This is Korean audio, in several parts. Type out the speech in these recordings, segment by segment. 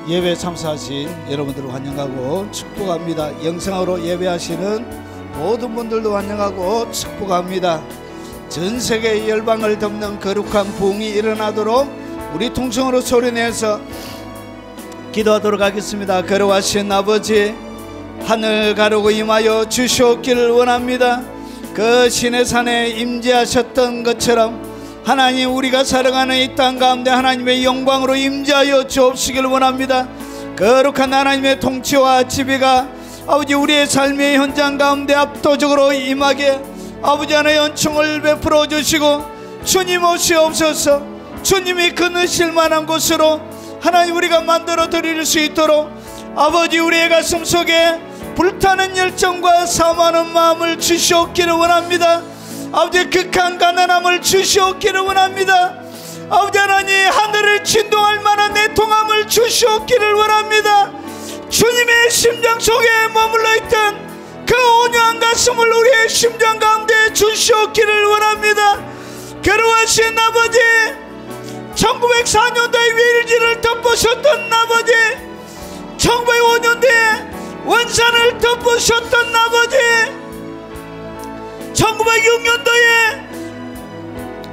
예배 참석하신 여러분들을 환영하고 축복합니다. 영상으로 예배하시는 모든 분들도 환영하고 축복합니다. 전 세계 열방을 덮는 거룩한 부흥이 일어나도록 우리 통성으로 소리내서 기도하도록 하겠습니다. 거룩하신 아버지, 하늘 가르고 임하여 주시옵기를 원합니다. 그 시내산에 임재하셨던 것처럼 하나님, 우리가 살아가는 이 땅 가운데 하나님의 영광으로 임재하여 주옵시기를 원합니다. 거룩한 하나님의 통치와 지배가 아버지 우리의 삶의 현장 가운데 압도적으로 임하게 아버지 하나의 은총을 베풀어 주시고, 주님 오시옵소서. 주님이 거느실 만한 곳으로 하나님 우리가 만들어 드릴 수 있도록 아버지 우리의 가슴 속에 불타는 열정과 사모하는 마음을 주시옵기를 원합니다. 아버지 극한 가난함을 주시옵기를 원합니다. 아버지 하나님, 하늘을 진동할 만한 내통함을 주시옵기를 원합니다. 주님의 심장 속에 머물러 있던 그 온유한 가슴을 우리의 심장 가운데 주시옵기를 원합니다. 거룩하신 아버지, 1904년도에 외일지를 덮으셨던 아버지, 1905년도에 원산을 덮으셨던 아버지, 1906년도에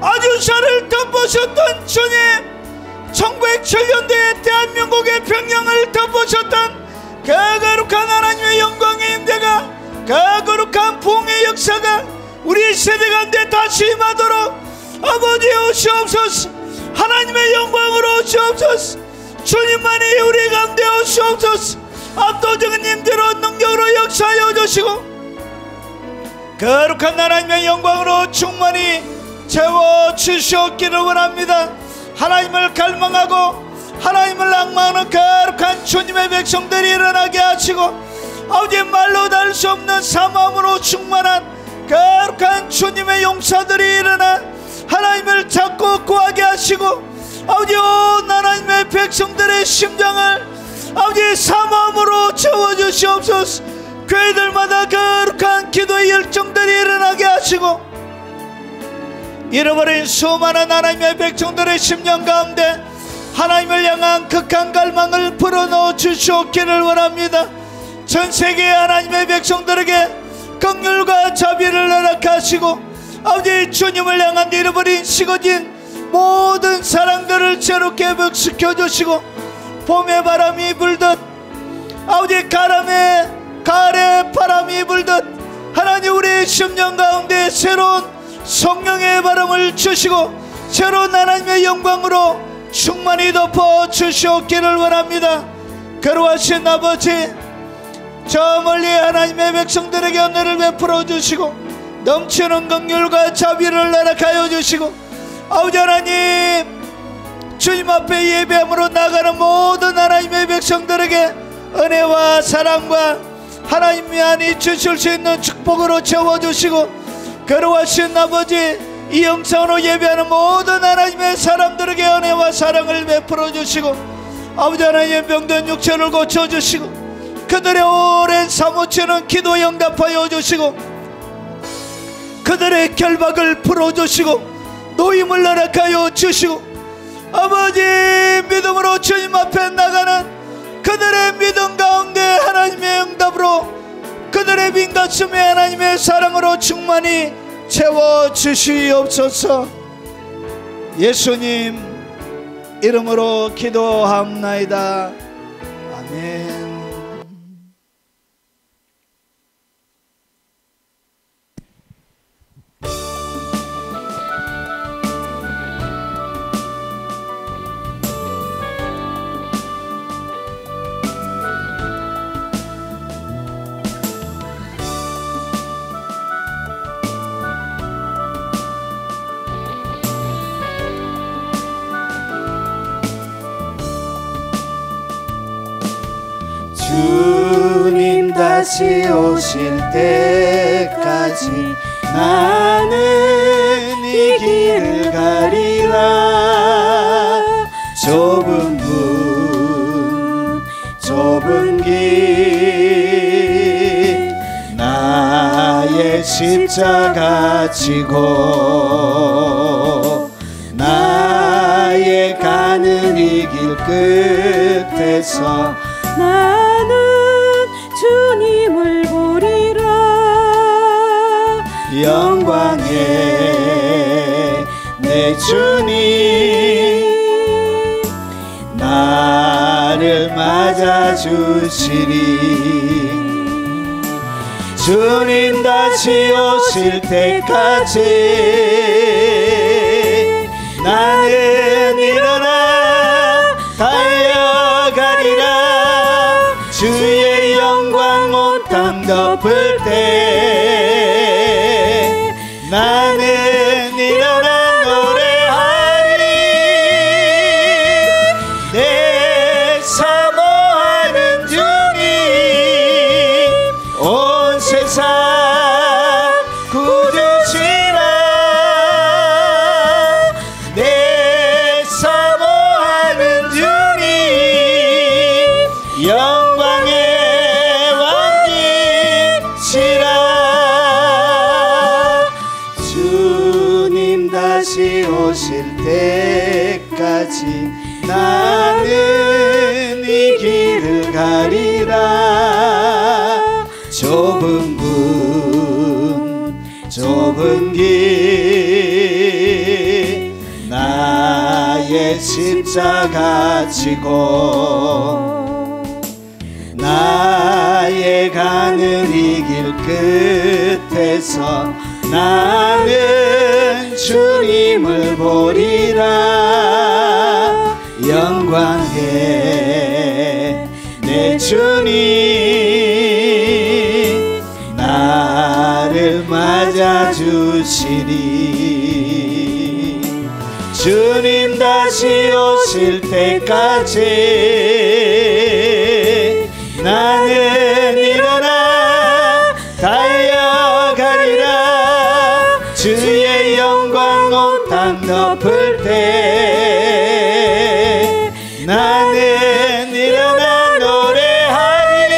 아주사를 덮으셨던 주님, 1907년도에 대한민국의 평양을 덮으셨던 그 거룩한 하나님의 영광의 임재가, 그 거룩한 부흥의 역사가 우리 세대 가운데 다시 임하도록 아버지 오시옵소서. 하나님의 영광으로 오시옵소서. 주님만이 우리 가운데 오시옵소서. 압도적인 임재로 능력으로 역사하여 주시고, 거룩한 하나님의 영광으로 충만히 채워 주시옵기를 원합니다. 하나님을 갈망하고 하나님을 낭만하는 거룩한 주님의 백성들이 일어나게 하시고, 아버지 말로 달 수 없는 사모함으로 충만한 거룩한 주님의 용사들이 일어나 하나님을 찾고 구하게 하시고, 아버지 온 하나님의 백성들의 심장을 아버지 사모함으로 채워주시옵소서. 교회들마다 거룩한 기도의 열정들이 일어나게 하시고, 잃어버린 수많은 하나님의 백성들의 심령 가운데 하나님을 향한 극한 갈망을 불어넣어 주시옵기를 원합니다. 전세계의 하나님의 백성들에게 긍휼과 자비를 허락하시고, 아버지 주님을 향한 잃어버린 식어진 모든 사랑들을 새롭게 회복시켜 주시고, 봄의 바람이 불듯 아버지 가을의 바람이 불듯 하나님 우리의 심령 가운데 새로운 성령의 바람을 주시고, 새로운 하나님의 영광으로 충만히 덮어 주시옵기를 원합니다. 거룩하신 아버지, 저 멀리 하나님의 백성들에게 은혜를 베풀어 주시고, 넘치는 긍휼과 자비를 허락하여 주시고, 아버지 하나님, 주님 앞에 예배함으로 나가는 모든 하나님의 백성들에게 은혜와 사랑과 하나님이 아니 주실 수 있는 축복으로 채워주시고, 거룩하신 아버지, 이 영상으로 예배하는 모든 하나님의 사람들에게 은혜와 사랑을 베풀어 주시고, 아버지 하나님의 병든 육체를 고쳐주시고, 그들의 오랜 사무치는 기도 응답하여 주시고, 그들의 결박을 풀어주시고, 노임을 허락하여 주시고, 아버지 믿음으로 주님 앞에 나가는 그들의 믿음 가운데 하나님의 응답으로 그들의 빈 가슴에 하나님의 사랑으로 충만히 채워주시옵소서. 예수님 이름으로 기도합나이다. 아멘. 주님 다시 오실 때까지 나는 이 길을 가리라. 좁은 문 좁은 길 나의 십자가 지고 나의 가는 가는 이 길 끝에서 나는 주님을 보리라. 영광의 내 주님 나를 맞아주시리. 주님 다시 오실 때까지 나는 일어나 달려가리라. 주의 영광 온 땅 덮을 때 나는 일어나 노래하리. 내 사모하는 주님 온 세상 구주시라. 내 사모하는 주님 영광의 주님 다시 오실 때까지 나는 이 길을 가리라. 좁은 길 나의 십자가 지고 나의 가는 이 길 끝에서 나는 주님을 보리라. 영광의 내 주님 나를 맞아주시리. 주님 다시 오실 때까지 나는 일어나 달려가리라. 주의 영광 온 땅 덮을 때 나는 일어나 노래하리.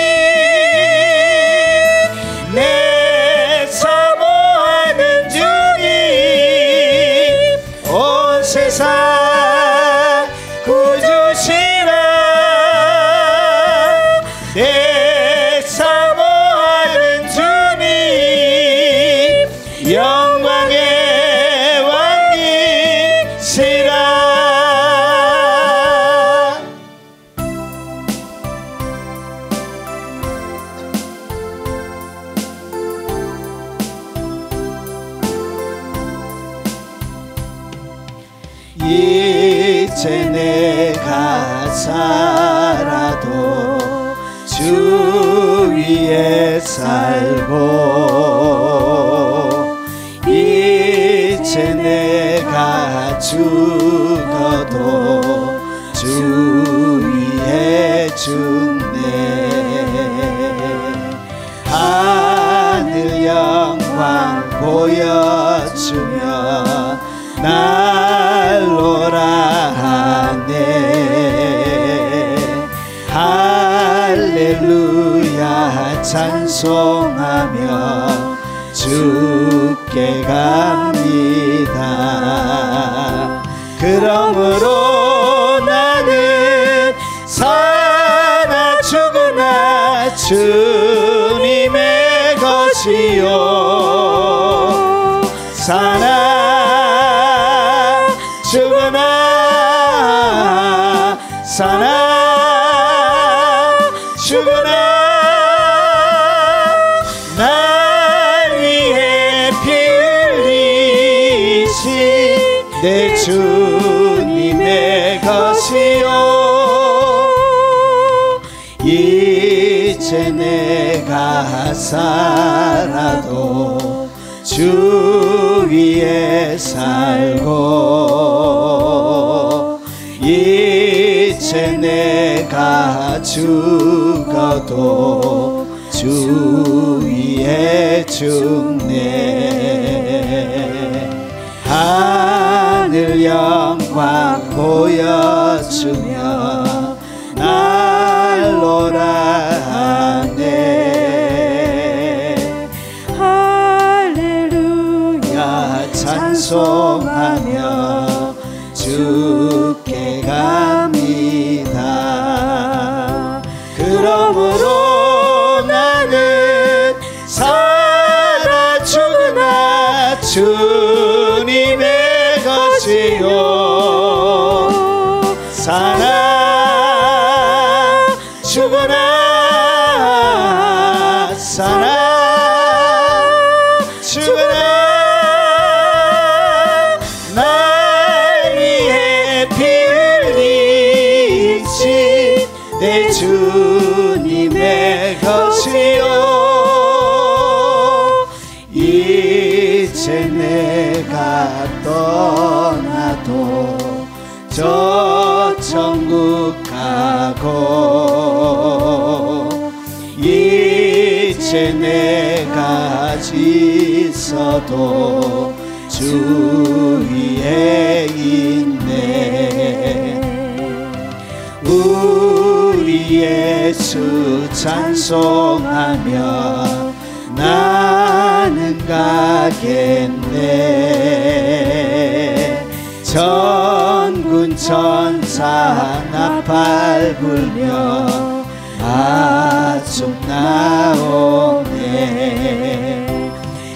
내 사모하는 주님 온 세상 구주시라. 내 사모하는 주님 영광의 이제 내가 살아도 주 위에 살고 이제 내가 죽어도 주 위에 죽네. 하늘 영광 보여주며 날로라 하네. 할렐루야 찬송하며 주께 갑니다. 그러므로 나는 사나 죽으나 주님의 것이요. 사나 죽으나 사나 죽으나 날 위해 피 흘리신 내 주님의 것이요. 이제 내가 살아도 주 위에 살고 이제 내가 죽어도 주 위에 죽네. 하늘 영광 보여주며 날로라 하네. 할렐루야 찬송하며 주께 가 살리신 내 주님의 것이요 이제 내가 떠나도 저 천국 가고 이제 내가 있어도 주 위에 있네. 우리 예수 찬송하며 나는 가겠네. 전군 천사 나팔 불며 아좀 나오네.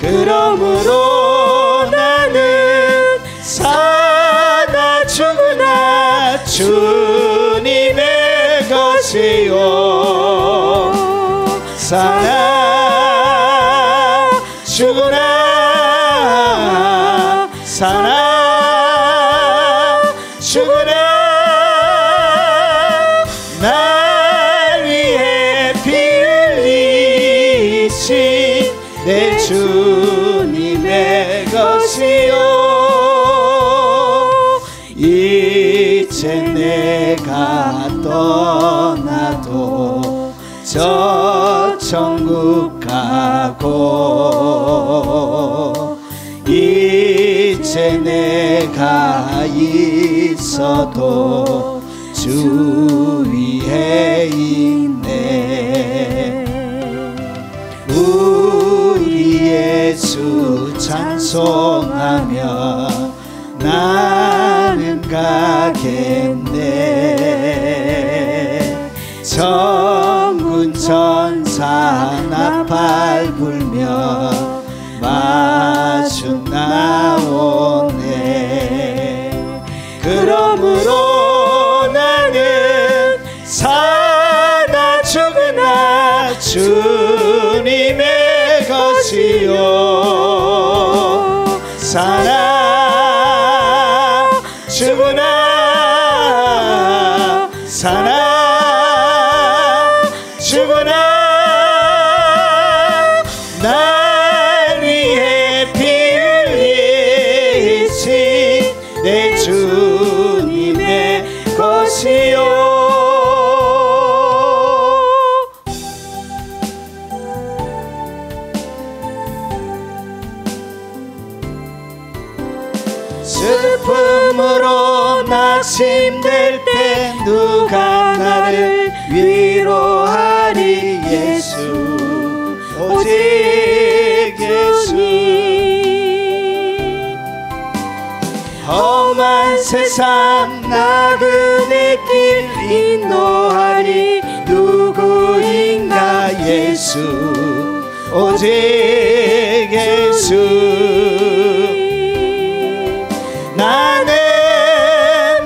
그러므로 나는 사나 죽으나 주님의 것이요 사나 죽으나 사나 죽으나 날 위해 피 흘리신 내 주님의 것이요 이제 내가 떠나도 저 천국 가고 이제 내가 있어도 주 위에 있네. 우리 예수 찬송하며 나는 가겠네. 천군 천사 나팔 불며 마중 나오네. 그러므로 나는 사나 죽으나 주님의 것이요 사나 죽으나 사나 죽으나 날 위해 피 흘리신 내 주님의 것이요. 슬픔으로 낙심될 때 누가 나를 위로하리. 예수 오직 예수. 험한 세상 나그네 길 인도하리. 누구인가. 예수 오직 예수. 나는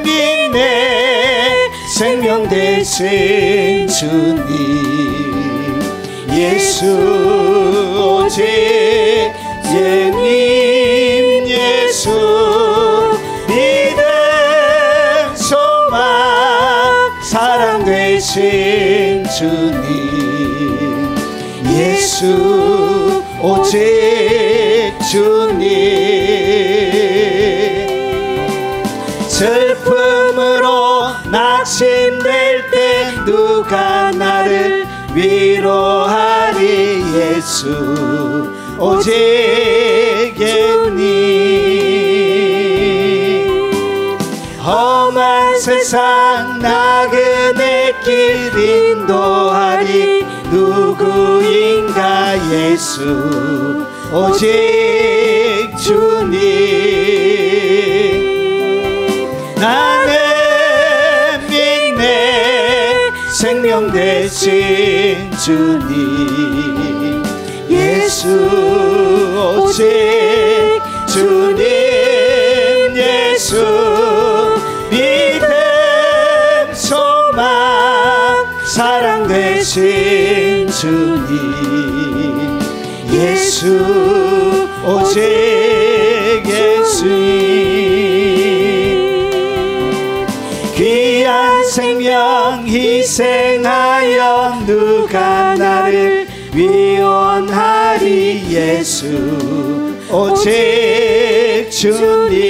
믿네 생명 되신 주님 예수 오직 예님 예수. 믿음 소망 사랑 되신 주님 예수 오직 주님. 슬픔으로 낙심될 때 누가 나를 위로하리. 예수 오직 예님. 험한 세상 나그네 길 인도하리. 누구인가. 예수 오직 주님. 나는 믿네 생명 되신 주님 예수 오직 주님 예수. 믿음 소망 사랑 되신 주님 예수 오직 예수님. 귀한 생명 희생하여 누가 나를 위원하리. 예수 오직 주님.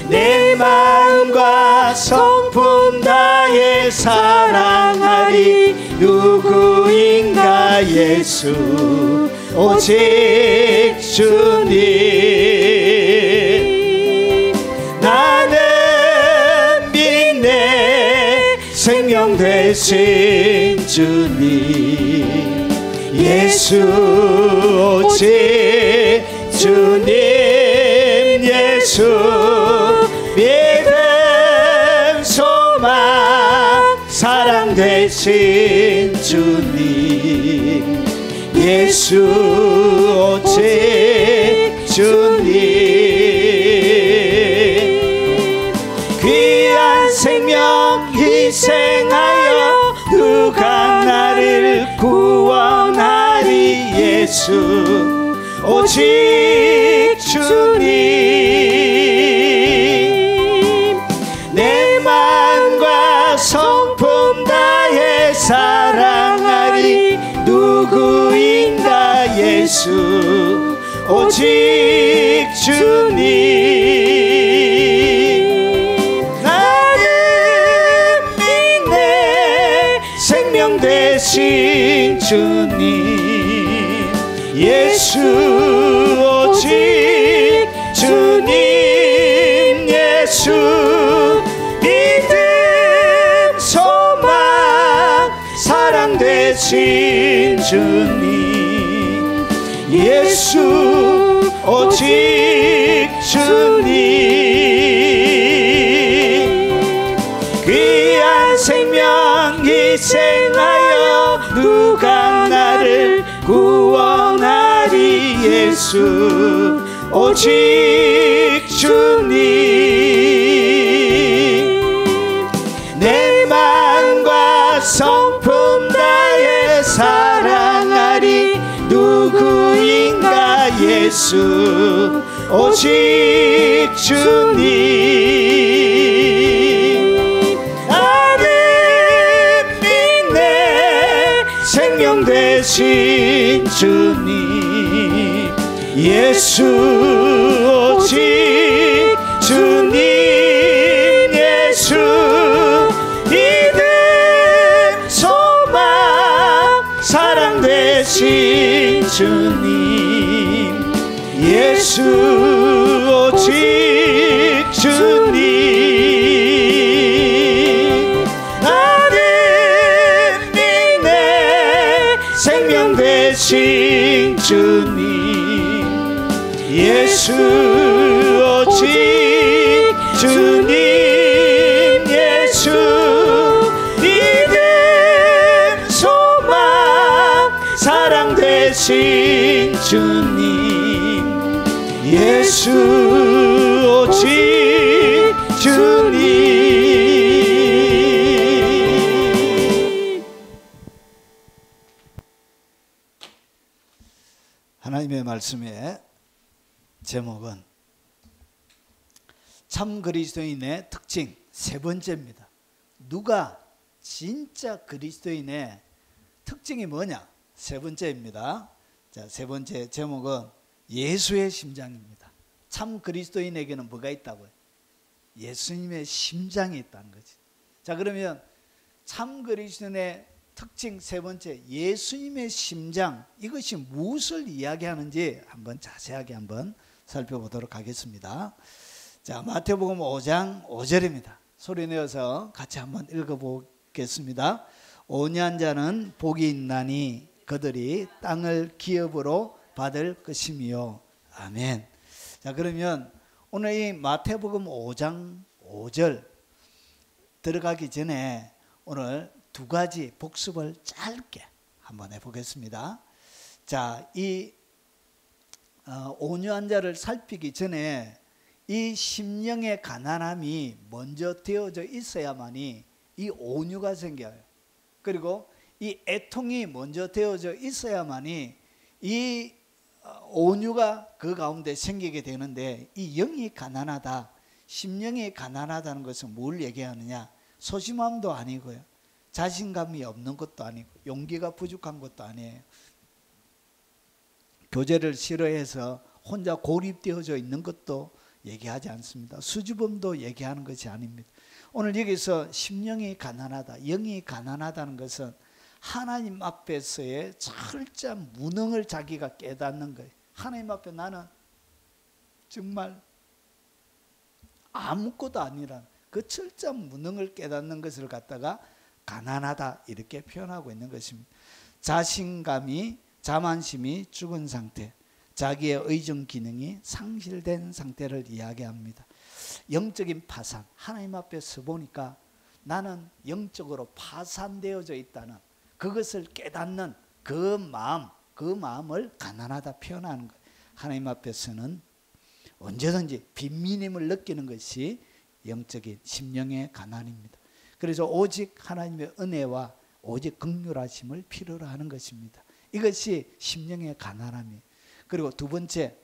내 마음과 성품 다해 사랑하리. 누구인가. 예수 오직 주님. 나는 믿네 생명 되신 주님. 예수 오직 주님. 예수 믿음 소망 사랑 되신 주님. 예수 오직 주님. 귀한 생명 희생하여 누가 나를 구원하리. 예수 오직 주님. 내 마음과 성품 다해 사랑하리. 누구인가. 예수 오직 주님. 나는 믿네 생명 되신 주님. 예수 오직 주님. 예수 믿음 소망 사랑 되신 주님. 예수 오직 주님. 귀한 생명 희생하여 누가 나를 구원하리. 예수 오직 주님. 내 마음과 성품 다해 사랑하리. 누구인가. 예수 오직 주님. 나는 믿네 생명 되신 주님. 예수 오직 주님. 예수 믿음 소망 사랑 되신 주님. 예수 오직 주님. 나는 믿네 생명 되신 주님. 예수 오직 주님. 예수 믿음 소망 사랑 되신 주님. 예수 오직 주님. 하나님의 말씀의 제목은 참 그리스도인의 특징 세 번째입니다. 누가 진짜 그리스도인의 특징이 뭐냐? 세 번째입니다. 자, 세 번째 제목은 예수의 심장입니다. 참 그리스도인에게는 뭐가 있다고요? 예수님의 심장이 있다는 거지. 자, 그러면 참 그리스도인의 특징 세 번째, 예수님의 심장, 이것이 무엇을 이야기하는지 한번 자세하게 한번 살펴보도록 하겠습니다. 자, 마태복음 5장 5절입니다. 소리 내어서 같이 한번 읽어보겠습니다. 온유한 자는 복이 있나니 그들이 땅을 기업으로 받을 것이며. 아멘. 자, 그러면 오늘 이 마태복음 5장 5절 들어가기 전에 오늘 두 가지 복습을 짧게 한번 해보겠습니다. 자, 이 온유한 자를 살피기 전에 이 심령의 가난함이 먼저 되어져 있어야만이 이 온유가 생겨요. 그리고 이 애통이 먼저 되어져 있어야만이 이 온유가 그 가운데 생기게 되는데, 이 영이 가난하다, 심령이 가난하다는 것은 뭘 얘기하느냐? 소심함도 아니고요, 자신감이 없는 것도 아니고, 용기가 부족한 것도 아니에요. 교제를 싫어해서 혼자 고립되어져 있는 것도 얘기하지 않습니다. 수줍음도 얘기하는 것이 아닙니다. 오늘 여기서 심령이 가난하다, 영이 가난하다는 것은 하나님 앞에서의 철저한 무능을 자기가 깨닫는 거예요. 하나님 앞에 나는 정말 아무것도 아니라는 그 철저한 무능을 깨닫는 것을 갖다가 가난하다 이렇게 표현하고 있는 것입니다. 자신감이, 자만심이 죽은 상태, 자기의 의존 기능이 상실된 상태를 이야기합니다. 영적인 파산, 하나님 앞에 서 보니까 나는 영적으로 파산되어져 있다는 그것을 깨닫는 그 마음을 가난하다 표현하는 거예요. 하나님 앞에서는 언제든지 빈민임을 느끼는 것이 영적인 심령의 가난입니다. 그래서 오직 하나님의 은혜와 오직 긍휼하심을 필요로 하는 것입니다. 이것이 심령의 가난함이에요. 그리고 두 번째,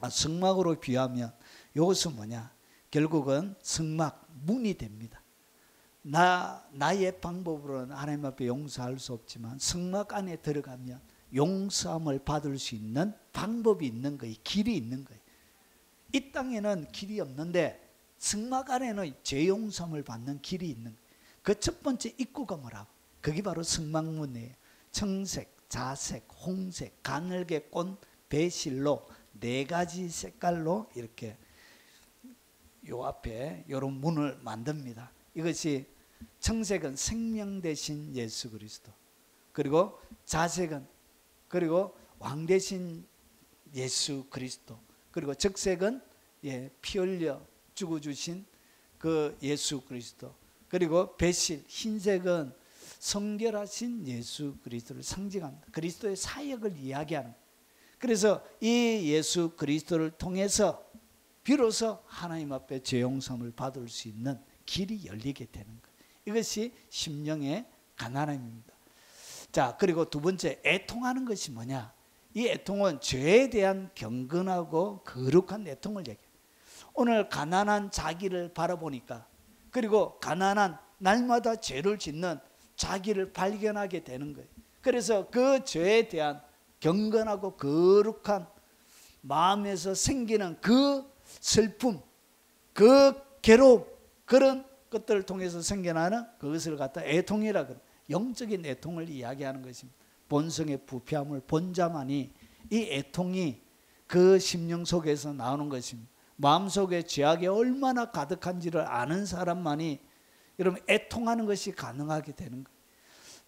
성막으로 비유하면 이것은 뭐냐? 결국은 성막, 문이 됩니다. 나의 방법으로는 하나님 앞에 용서할 수 없지만 성막 안에 들어가면 용서함을 받을 수 있는 방법이 있는 거예요. 길이 있는 거예요. 이 땅에는 길이 없는데 성막 안에는 죄 용서함을 받는 길이 있는 거예요. 그 첫 번째 입구가 뭐라고? 그게 바로 성막문이에요. 청색, 자색, 홍색, 가늘게 꼰 배실로 4가지 색깔로 이렇게 요 앞에 이런 문을 만듭니다. 이것이 청색은 생명 대신 예수 그리스도, 그리고 자색은 그리고 왕 대신 예수 그리스도, 그리고 적색은 피 흘려 죽어주신 그 예수 그리스도, 그리고 배실 흰색은 성결하신 예수 그리스도를 상징합니다. 그리스도의 사역을 이야기하는. 그래서 이 예수 그리스도를 통해서 비로소 하나님 앞에 죄 용서를 받을 수 있는 길이 열리게 되는 거예요. 이것이 심령의 가난함입니다. 자, 그리고 두 번째, 애통하는 것이 뭐냐? 이 애통은 죄에 대한 경건하고 거룩한 애통을 얘기해요. 오늘 가난한 자기를 바라보니까, 그리고 가난한 날마다 죄를 짓는 자기를 발견하게 되는 거예요. 그래서 그 죄에 대한 경건하고 거룩한 마음에서 생기는 그 슬픔, 그 괴로움, 그런 것들을 통해서 생겨나는 그것을 갖다 애통이라 그래요. 영적인 애통을 이야기하는 것입니다. 본성의 부패함을 본 자만이 이 애통이 그 심령 속에서 나오는 것입니다. 마음속에 죄악이 얼마나 가득한지를 아는 사람만이 여러분 애통하는 것이 가능하게 되는 거예요.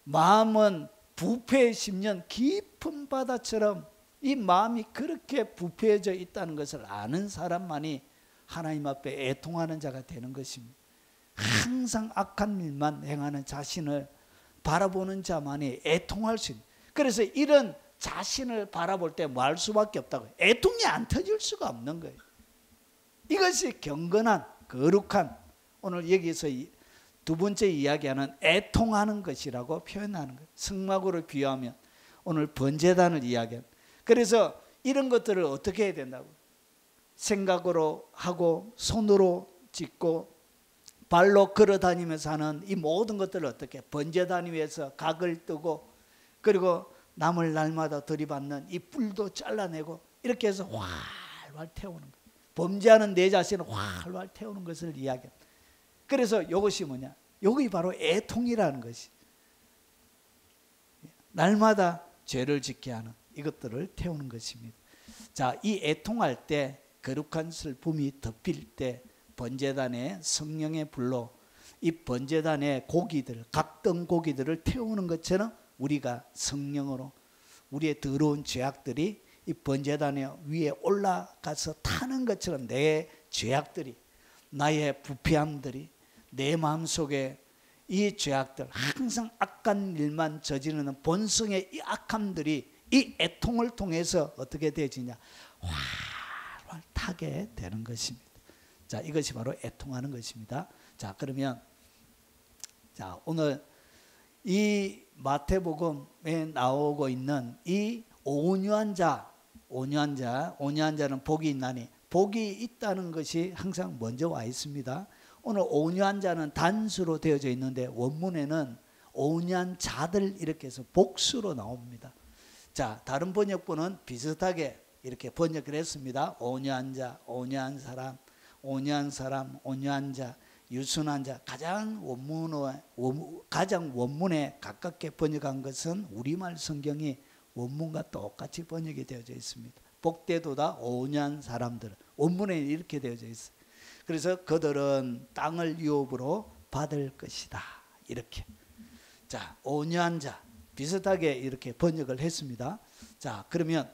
마음은 부패의 심년 깊은 바다처럼 이 마음이 그렇게 부패해져 있다는 것을 아는 사람만이 하나님 앞에 애통하는 자가 되는 것입니다. 항상 악한 일만 행하는 자신을 바라보는 자만이 애통할 수 있는. 그래서 이런 자신을 바라볼 때 뭐 할 수밖에 없다고요. 애통이 안 터질 수가 없는 거예요. 이것이 경건한 거룩한, 오늘 여기서 두 번째 이야기하는 애통하는 것이라고 표현하는 거예요. 성막으로 비유하면 오늘 번제단을 이야기하는. 그래서 이런 것들을 어떻게 해야 된다고? 생각으로 하고 손으로 짓고 발로 걸어 다니면서 하는 이 모든 것들을 어떻게 번제단 위에서 각을 뜨고, 그리고 남을 날마다 들이받는 이 뿔도 잘라내고 이렇게 해서 활활 태우는 거예요. 범죄하는 내 자신을 활활 태우는 것을 이야기합니다. 그래서 이것이 뭐냐? 이것이 바로 애통이라는 것이, 날마다 죄를 짓게 하는 이것들을 태우는 것입니다. 자, 이 애통할 때, 거룩한 슬픔이 덮일 때 번제단에 성령의 불로 이 번제단의 고기들, 각등 고기들을 태우는 것처럼 우리가 성령으로 우리의 더러운 죄악들이 이 번제단 위에 올라가서 타는 것처럼 내 죄악들이, 나의 부패함들이, 내 마음속에 이 죄악들, 항상 악한 일만 저지르는 본성의 이 악함들이 이 애통을 통해서 어떻게 되지냐? 활활 타게 되는 것입니다. 자, 이것이 바로 애통하는 것입니다. 자, 그러면 자, 오늘 이 마태복음에 나오고 있는 이 온유한 자는 복이 있나니 복이 있다는 것이 항상 먼저 와 있습니다. 오늘 온유한 자는 단수로 되어져 있는데 원문에는 온유한 자들 이렇게 해서 복수로 나옵니다. 자, 다른 번역본은 비슷하게 이렇게 번역을 했습니다. 온유한 자, 온유한 사람, 온유한 사람, 온유한 자, 유순한 자. 가장 원문에 가깝게 번역한 것은 우리말 성경이 원문과 똑같이 번역이 되어져 있습니다. 복되도다 온유한 사람들. 원문에 이렇게 되어져 있어요. 그래서 그들은 땅을 유업으로 받을 것이다. 이렇게. 자, 온유한 자. 비슷하게 이렇게 번역을 했습니다. 자, 그러면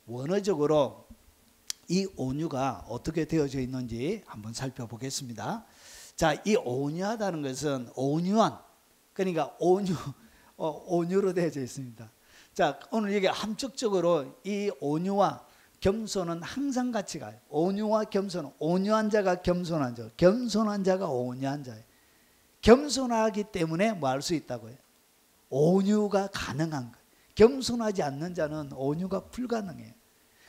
원어적으로 이 온유가 어떻게 되어져 있는지 한번 살펴보겠습니다. 자, 이 온유하다는 것은 온유한, 그러니까 온유로 되어져 있습니다. 자, 오늘 여기 함축적으로 이 온유와 겸손은 항상 같이 가요. 온유와 겸손은 온유한 자가 겸손한 자, 겸손한 자가 온유한 자예요. 겸손하기 때문에 뭐 할 수 있다고요? 온유가 가능한 거예요. 겸손하지 않는 자는 온유가 불가능해요.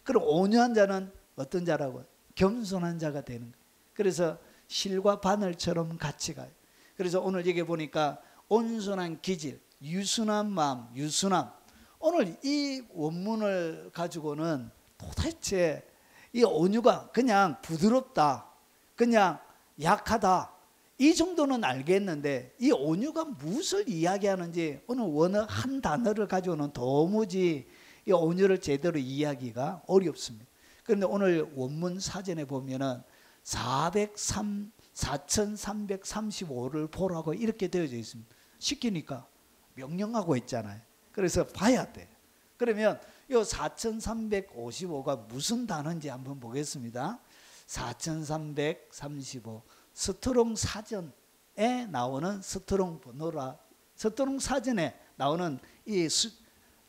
그럼 온유한 자는 어떤 자라고요? 겸손한 자가 되는 거예요. 그래서 실과 바늘처럼 같이 가요. 그래서 오늘 여기 보니까 온순한 기질, 유순한 마음, 유순함. 오늘 이 원문을 가지고는 도대체 이 온유가 그냥 부드럽다, 그냥 약하다, 이 정도는 알겠는데 이 온유가 무엇을 이야기하는지 오늘 원어 한 단어를 가지고는 도무지 이 온유를 제대로 이해하기가 어렵습니다. 그런데 오늘 원문 사전에 보면은 4335를 보라고 이렇게 되어져 있습니다. 시키니까 명령하고 있잖아요. 그래서 봐야 돼요. 그러면 이 4355가 무슨 단어인지 한번 보겠습니다. 4335 스트롱 사전에 나오는 스트롱 번호라, 스트롱 사전에 나오는 이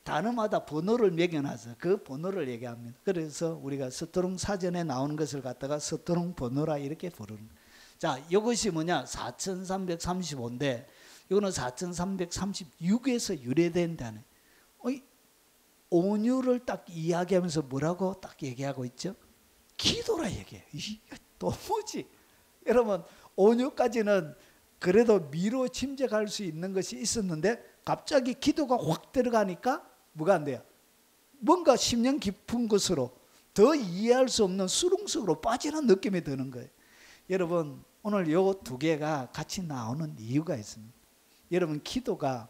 단어마다 번호를 매겨놔서 그 번호를 얘기합니다. 그래서 우리가 스트롱 사전에 나오는 것을 갖다가 스트롱 번호라 이렇게 부르는 거예요. 자, 이것이 뭐냐? 4335인데 이거는 4336에서 유래된 단어. 온유를 딱 이야기하면서 뭐라고 딱 얘기하고 있죠? 기도라 얘기해요. 도무지. 여러분, 온유까지는 그래도 미로 침략할 수 있는 것이 있었는데 갑자기 기도가 확 들어가니까 뭐가 안 돼요? 뭔가 심령 깊은 것으로 더 이해할 수 없는 수렁 속으로 빠지는 느낌이 드는 거예요. 여러분, 오늘 요 두 개가 같이 나오는 이유가 있습니다. 여러분, 기도가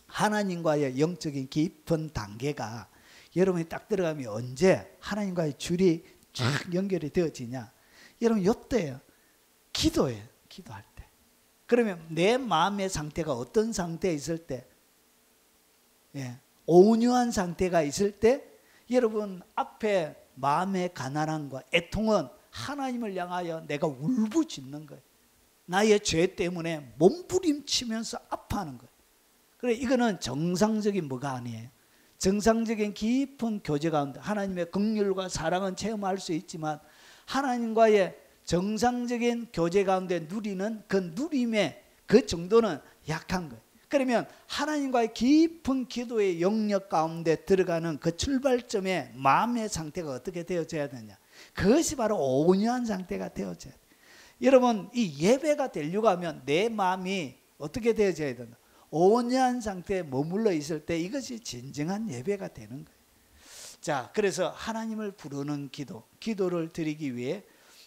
하나님과의 영적인 깊은 단계가 여러분이 딱 들어가면 언제 하나님과의 줄이 쫙 연결이 되어지냐? 여러분, 요때예요. 기도예요. 기도할 때. 그러면 내 마음의 상태가 어떤 상태에 있을 때, 온유한 상태가 있을 때 여러분 앞에 마음의 가난함과 애통은 하나님을 향하여 내가 울부짖는 거예요. 나의 죄 때문에 몸부림치면서 아파하는 거예요. 그래, 이거는 정상적인 뭐가 아니에요. 정상적인 깊은 교제 가운데 하나님의 긍휼과 사랑은 체험할 수 있지만 하나님과의 정상적인 교제 가운데 누리는 그 누림의 그 정도는 약한 거예요. 그러면 하나님과의 깊은 기도의 영역 가운데 들어가는 그 출발점에 마음의 상태가 어떻게 되어져야 되냐? 그것이 바로 온유한 상태가 되어져야 돼요. 여러분, 이 예배가 되려고 하면 내 마음이 어떻게 되어져야 된다? 온유한 상태에 머물러 있을 때 이것이 진정한 예배가 되는 거예요. 자, 그래서 하나님을 부르는 기도, 기도를 드리기 위해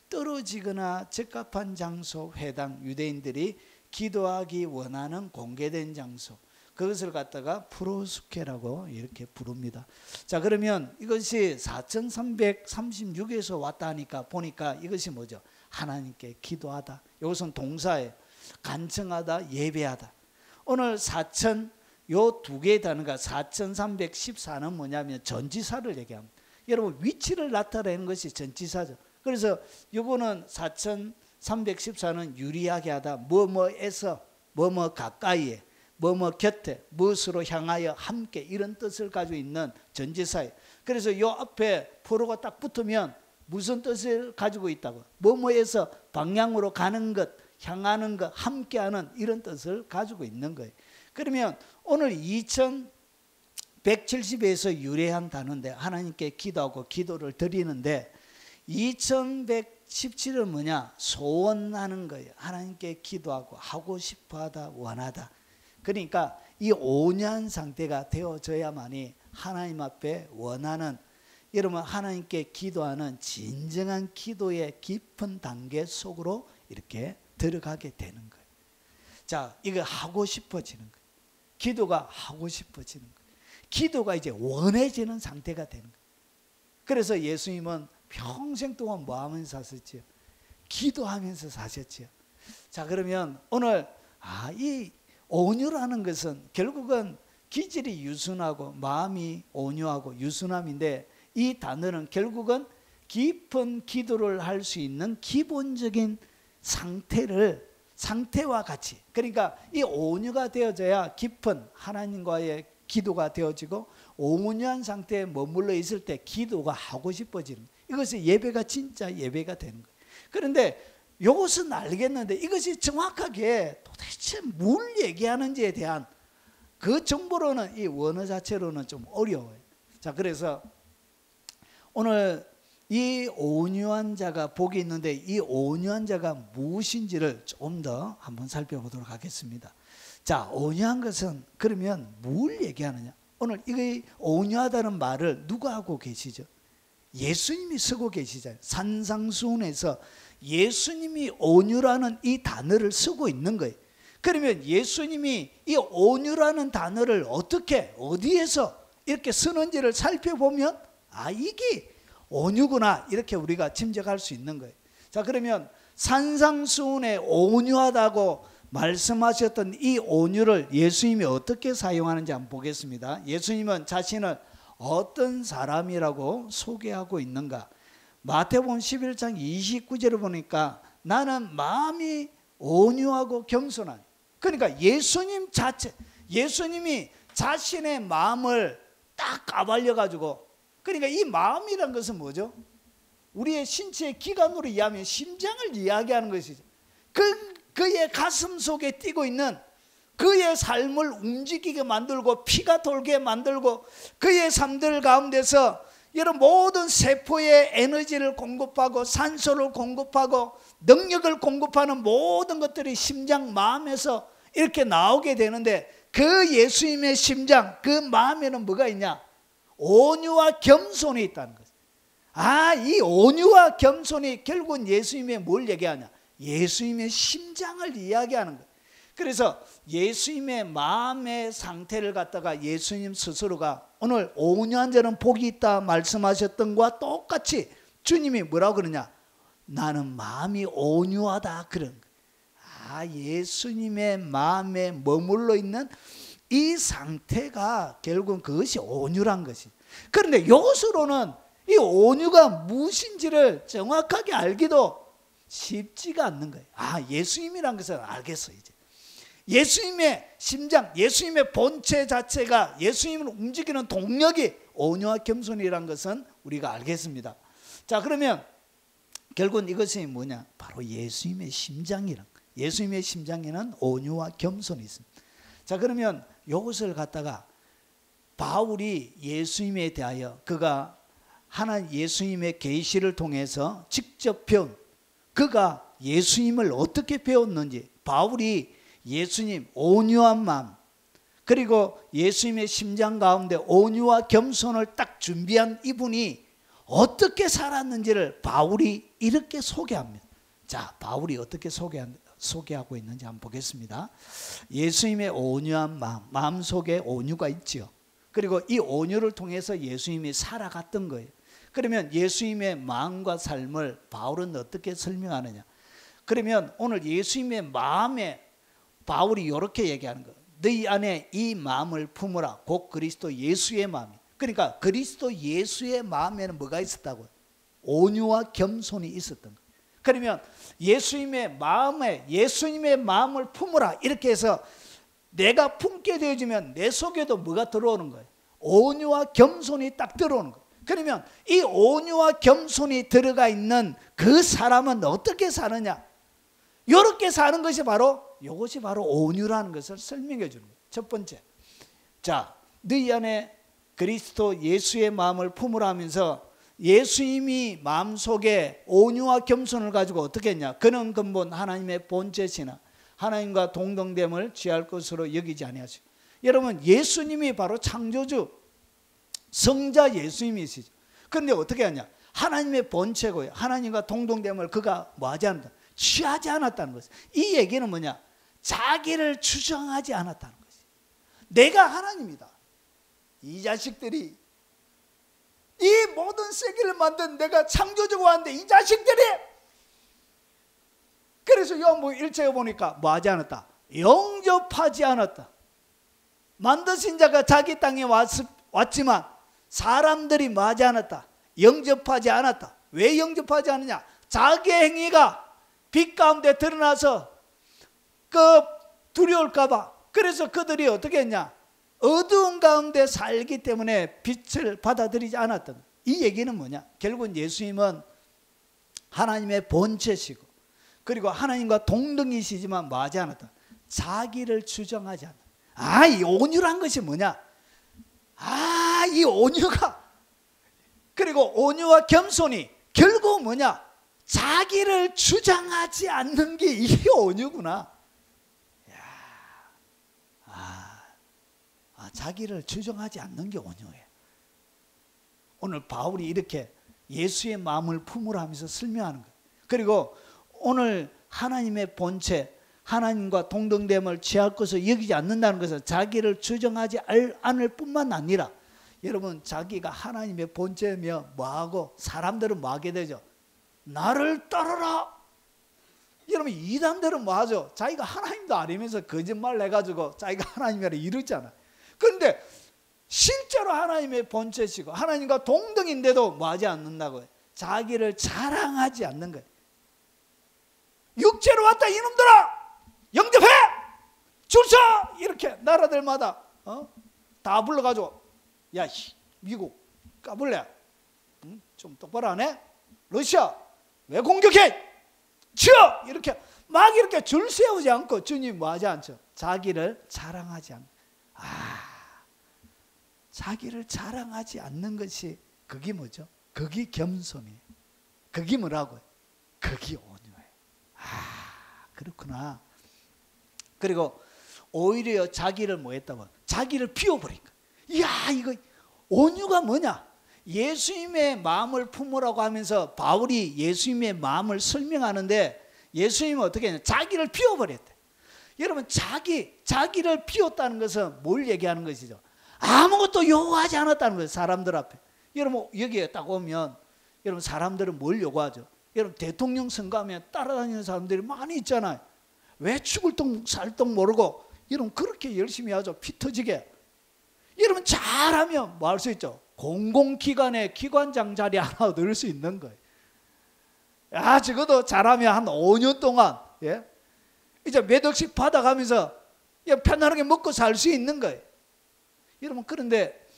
떨어지거나 적합한 장소, 회당, 유대인들이 기도하기 원하는 공개된 장소, 그것을 갖다가 프로스케라고 이렇게 부릅니다. 자, 그러면 이것이 4336에서 왔다 하니까 보니까 이것이 뭐죠? 하나님께 기도하다. 이것은 동사예요. 간청하다, 예배하다. 오늘 요 두 개의 단어가 4314는 뭐냐면 전치사를 얘기합니다. 여러분, 위치를 나타내는 것이 전치사죠. 그래서 이거는 4314는 유리하게 하다, 뭐뭐에서, 뭐뭐 가까이에, 뭐뭐 곁에, 무엇으로 향하여 함께, 이런 뜻을 가지고 있는 전치사예요. 그래서 이 앞에 포로가 딱 붙으면 무슨 뜻을 가지고 있다고? 뭐뭐에서 방향으로 가는 것, 향하는 것, 함께하는, 이런 뜻을 가지고 있는 거예요. 그러면 오늘 2170에서 유래한 단어인데 하나님께 기도하고 기도를 드리는데 2117은 뭐냐? 소원하는 거예요. 하나님께 기도하고 하고 싶어하다, 원하다. 그러니까 이 온유한 상태가 되어져야만이 하나님 앞에 원하는, 여러분 하나님께 기도하는 진정한 기도의 깊은 단계 속으로 이렇게 들어가게 되는 거예요. 자, 이거 하고 싶어지는 거예요. 기도가 하고 싶어지는 거예요. 기도가 이제 원해지는 상태가 되는 거예요. 그래서 예수님은 평생 동안 뭐 하면서 사셨지요? 기도하면서 사셨지요. 자, 그러면 오늘 이 온유라는 것은 결국은 기질이 유순하고 마음이 온유하고 유순함인데, 이 단어는 결국은 깊은 기도를 할 수 있는 기본적인 상태와 같이, 그러니까 이 온유가 되어져야 깊은 하나님과의 기도가 되어지고, 온유한 상태에 머물러 있을 때 기도가 하고 싶어지는 거예요. 이것이 예배가 진짜 예배가 되는 거예요. 그런데 이것은 알겠는데 이것이 정확하게 도대체 뭘 얘기하는지에 대한 그 정보로는, 이 원어 자체로는 좀 어려워요. 자, 그래서 오늘 이 온유한 자가 복이 있는데, 이 온유한 자가 무엇인지를 좀 더 한번 살펴보도록 하겠습니다. 자, 온유한 것은 그러면 뭘 얘기하느냐? 오늘 이 온유하다는 말을 누가 하고 계시죠? 예수님이 쓰고 계시잖아요. 산상수훈에서 예수님이 온유라는 이 단어를 쓰고 있는 거예요. 그러면 예수님이 이 온유라는 단어를 어떻게, 어디에서 이렇게 쓰는지를 살펴보면 이게 온유구나, 이렇게 우리가 짐작할 수 있는 거예요. 자, 그러면 산상수훈에 온유하다고 말씀하셨던 이 온유를 예수님이 어떻게 사용하는지 한번 보겠습니다. 예수님은 자신을 어떤 사람이라고 소개하고 있는가? 마태복음 11장 29절을 보니까 나는 마음이 온유하고 겸손한, 그러니까 예수님 자체, 예수님이 자신의 마음을 딱 까발려 가지고, 그러니까 이 마음이란 것은 뭐죠? 우리의 신체의 기관으로 이해하면 심장을 이야기하는 것이죠. 그의 가슴 속에 뛰고 있는 그의 삶을 움직이게 만들고 피가 돌게 만들고, 그의 삶들 가운데서 이런 모든 세포의 에너지를 공급하고 산소를 공급하고 능력을 공급하는 모든 것들이 심장, 마음에서 이렇게 나오게 되는데, 그 예수님의 심장, 그 마음에는 뭐가 있냐? 온유와 겸손이 있다는 거죠. 이 온유와 겸손이 결국은 예수님의 뭘 얘기하냐? 예수님의 심장을 이야기하는 거예요. 그래서 예수님의 마음의 상태를 갖다가 예수님 스스로가 오늘 온유한 자는 복이 있다 말씀하셨던 것과 똑같이 주님이 뭐라고 그러냐? 나는 마음이 온유하다, 그런 거예요. 예수님의 마음에 머물러 있는 이 상태가 결국은 그것이 온유란 것이. 그런데 이것으로는 이 온유가 무엇인지를 정확하게 알기도 쉽지가 않는 거예요. 예수님이란 것을 알겠어 이제. 예수님의 심장, 예수님의 본체 자체가, 예수님을 움직이는 동력이 온유와 겸손이란 것은 우리가 알겠습니다. 자, 그러면 결국은 이것이 뭐냐? 바로 예수님의 심장이란 거예요. 예수님의 심장에는 온유와 겸손이 있습니다. 자, 그러면 이것을 갖다가 바울이 예수님에 대하여 그가 하나님 예수님의 계시를 통해서 직접 배운, 그가 예수님을 어떻게 배웠는지, 바울이 예수님 온유한 마음, 그리고 예수님의 심장 가운데 온유와 겸손을 딱 준비한 이분이 어떻게 살았는지를 바울이 이렇게 소개합니다. 자, 바울이 어떻게 소개하고 있는지 한번 보겠습니다. 예수님의 온유한 마음 속에 온유가 있죠. 그리고 이 온유를 통해서 예수님이 살아갔던 거예요. 그러면 예수님의 마음과 삶을 바울은 어떻게 설명하느냐? 그러면 오늘 예수님의 마음에 바울이 이렇게 얘기하는 거예요. 너희 안에 이 마음을 품으라. 곧 그리스도 예수의 마음이. 그러니까 그리스도 예수의 마음에는 뭐가 있었다고요? 온유와 겸손이 있었던 거예요. 그러면 예수님의 마음에, 예수님의 마음을 품으라, 이렇게 해서 내가 품게 되어지면 내 속에도 뭐가 들어오는 거예요? 온유와 겸손이 딱 들어오는 거예요. 그러면 이 온유와 겸손이 들어가 있는 그 사람은 어떻게 사느냐? 이렇게 사는 것이 바로, 이것이 바로 온유라는 것을 설명해 주는 거예요. 첫 번째, 자, 너희 안에 그리스도 예수의 마음을 품으라 하면서 예수님이 마음속에 온유와 겸손을 가지고 어떻게 했냐? 그는 근본 하나님의 본체시나 하나님과 동등됨을 취할 것으로 여기지 아니하시고. 여러분, 예수님이 바로 창조주 성자 예수님이시죠. 그런데 어떻게 하냐? 하나님의 본체고요. 하나님과 동등됨을 그가 뭐하지 않았다? 취하지 않았다는 것이죠. 이 얘기는 뭐냐? 자기를 추정하지 않았다는 것이죠. 내가 하나님이다. 이 자식들이 이 모든 세계를 만든 내가 창조주가 왔는데 이 자식들이, 그래서 요한복음 1장에 보니까 뭐하지 않았다? 영접하지 않았다. 만드신 자가 자기 땅에 왔지만 사람들이 뭐하지 않았다? 영접하지 않았다. 왜 영접하지 않느냐? 자기의 행위가 빛 가운데 드러나서 두려울까 봐. 그래서 그들이 어떻게 했냐? 어두운 가운데 살기 때문에 빛을 받아들이지 않았던. 이 얘기는 뭐냐? 결국은 예수님은 하나님의 본체시고 그리고 하나님과 동등이시지만 뭐하지 않았다? 자기를 추정하지 않았다. 이 온유란 것이 뭐냐? 이 온유가, 그리고 온유와 겸손이 결국 뭐냐? 자기를 주장하지 않는 게 이게 온유구나. 자기를 주장하지 않는 게 온유예요. 오늘 바울이 이렇게 예수의 마음을 품으라 하면서 설명하는 거예요. 그리고 오늘 하나님의 본체, 하나님과 동등됨을 취할 것을 여기지 않는다는 것은 자기를 주장하지 않을 뿐만 아니라, 여러분, 자기가 하나님의 본체며 뭐하고 사람들은 뭐하게 되죠? 나를 따르라. 여러분, 이단들은 뭐하죠? 자기가 하나님도 아니면서 거짓말 해가지고 자기가 하나님이라 이러잖아요. 그런데 실제로 하나님의 본체시고 하나님과 동등인데도 뭐하지 않는다고요? 자기를 자랑하지 않는 거예요. 육체로 왔다 이놈들아, 영접해, 줄 서, 이렇게 나라들마다 다 불러가지고, 야 미국 까불래, 좀 똑바로 안 해? 러시아 왜 공격해? 치어! 이렇게 막 이렇게 줄 세우지 않고 주님 뭐하지 않죠? 자기를 자랑하지 않는. 자기를 자랑하지 않는 것이 그게 뭐죠? 그게 겸손이에요. 그게 뭐라고요? 그게 온유예요. 그렇구나. 그리고 오히려 자기를 뭐 했다고? 자기를 비워버리니까. 이야, 이거 온유가 뭐냐? 예수님의 마음을 품으라고 하면서 바울이 예수님의 마음을 설명하는데 예수님은 어떻게 했냐? 자기를 비워버렸대. 여러분, 자기를 비웠다는 것은 뭘 얘기하는 것이죠? 아무것도 요구하지 않았다는 거예요. 사람들 앞에. 여러분, 여기에 딱 오면 여러분, 사람들은 뭘 요구하죠? 여러분, 대통령 선거하면 따라다니는 사람들이 많이 있잖아요. 왜 죽을 똥 살 똥 모르고 여러분 그렇게 열심히 하죠? 피 터지게. 여러분, 잘하면 뭐 할 수 있죠? 공공기관의 기관장 자리 하나 얻을 수 있는 거예요. 적어도 잘하면 한 5년 동안 이제 몇 억씩 받아가면서 편안하게 먹고 살 수 있는 거예요. 여러분, 그런데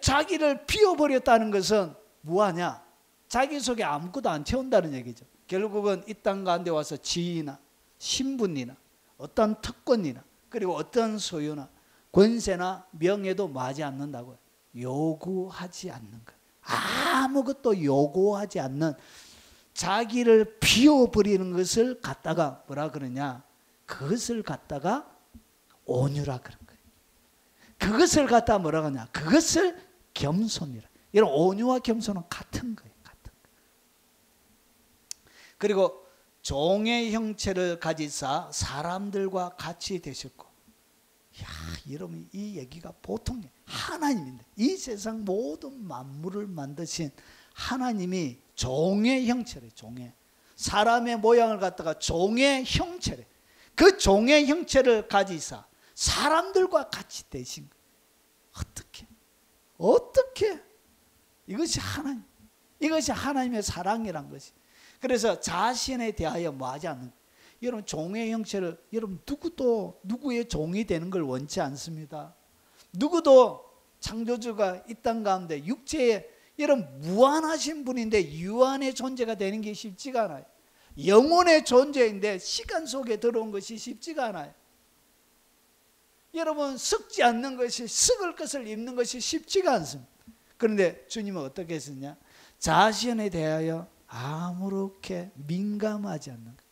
자기를 비워버렸다는 것은 뭐하냐? 자기 속에 아무것도 안 채운다는 얘기죠. 결국은 이 땅 가운데 와서 지위나 신분이나 어떤 특권이나 그리고 어떤 소유나 권세나 명예도 뭐하지 않는다고요? 요구하지 않는 거예요. 아무것도 요구하지 않는 자기를 비워버리는 것을 갖다가 뭐라 그러냐? 그것을 갖다가 온유라 그런 거예요. 그것을 갖다 뭐라 그러냐? 그것을 겸손이라. 이런 온유와 겸손은 같은 거예요. 같은 거예요. 그리고 종의 형체를 가지사 사람들과 같이 되셨고, 여러분, 이 얘기가 보통 하나님인데, 이 세상 모든 만물을 만드신 하나님이 종의 형체래. 종의 사람의 모양을 갖다가 종의 형체래. 그 종의 형체를 가지사 사람들과 같이 되신 거예요. 어떻게? 이것이 하나님, 이것이 하나님의 사랑이란 것이. 그래서 자신에 대하여 뭐하지 않는 거예요. 여러분, 종의 형체를, 여러분, 누구도 누구의 종이 되는 걸 원치 않습니다. 누구도 창조주가 이 땅 가운데 육체에, 여러분, 무한하신 분인데 유한의 존재가 되는 게 쉽지가 않아요. 영혼의 존재인데 시간 속에 들어온 것이 쉽지가 않아요. 여러분, 썩지 않는 것이, 썩을 것을 입는 것이 쉽지가 않습니다. 그런데 주님은 어떻게 했었냐? 자신에 대하여 아무렇게 민감하지 않는 것.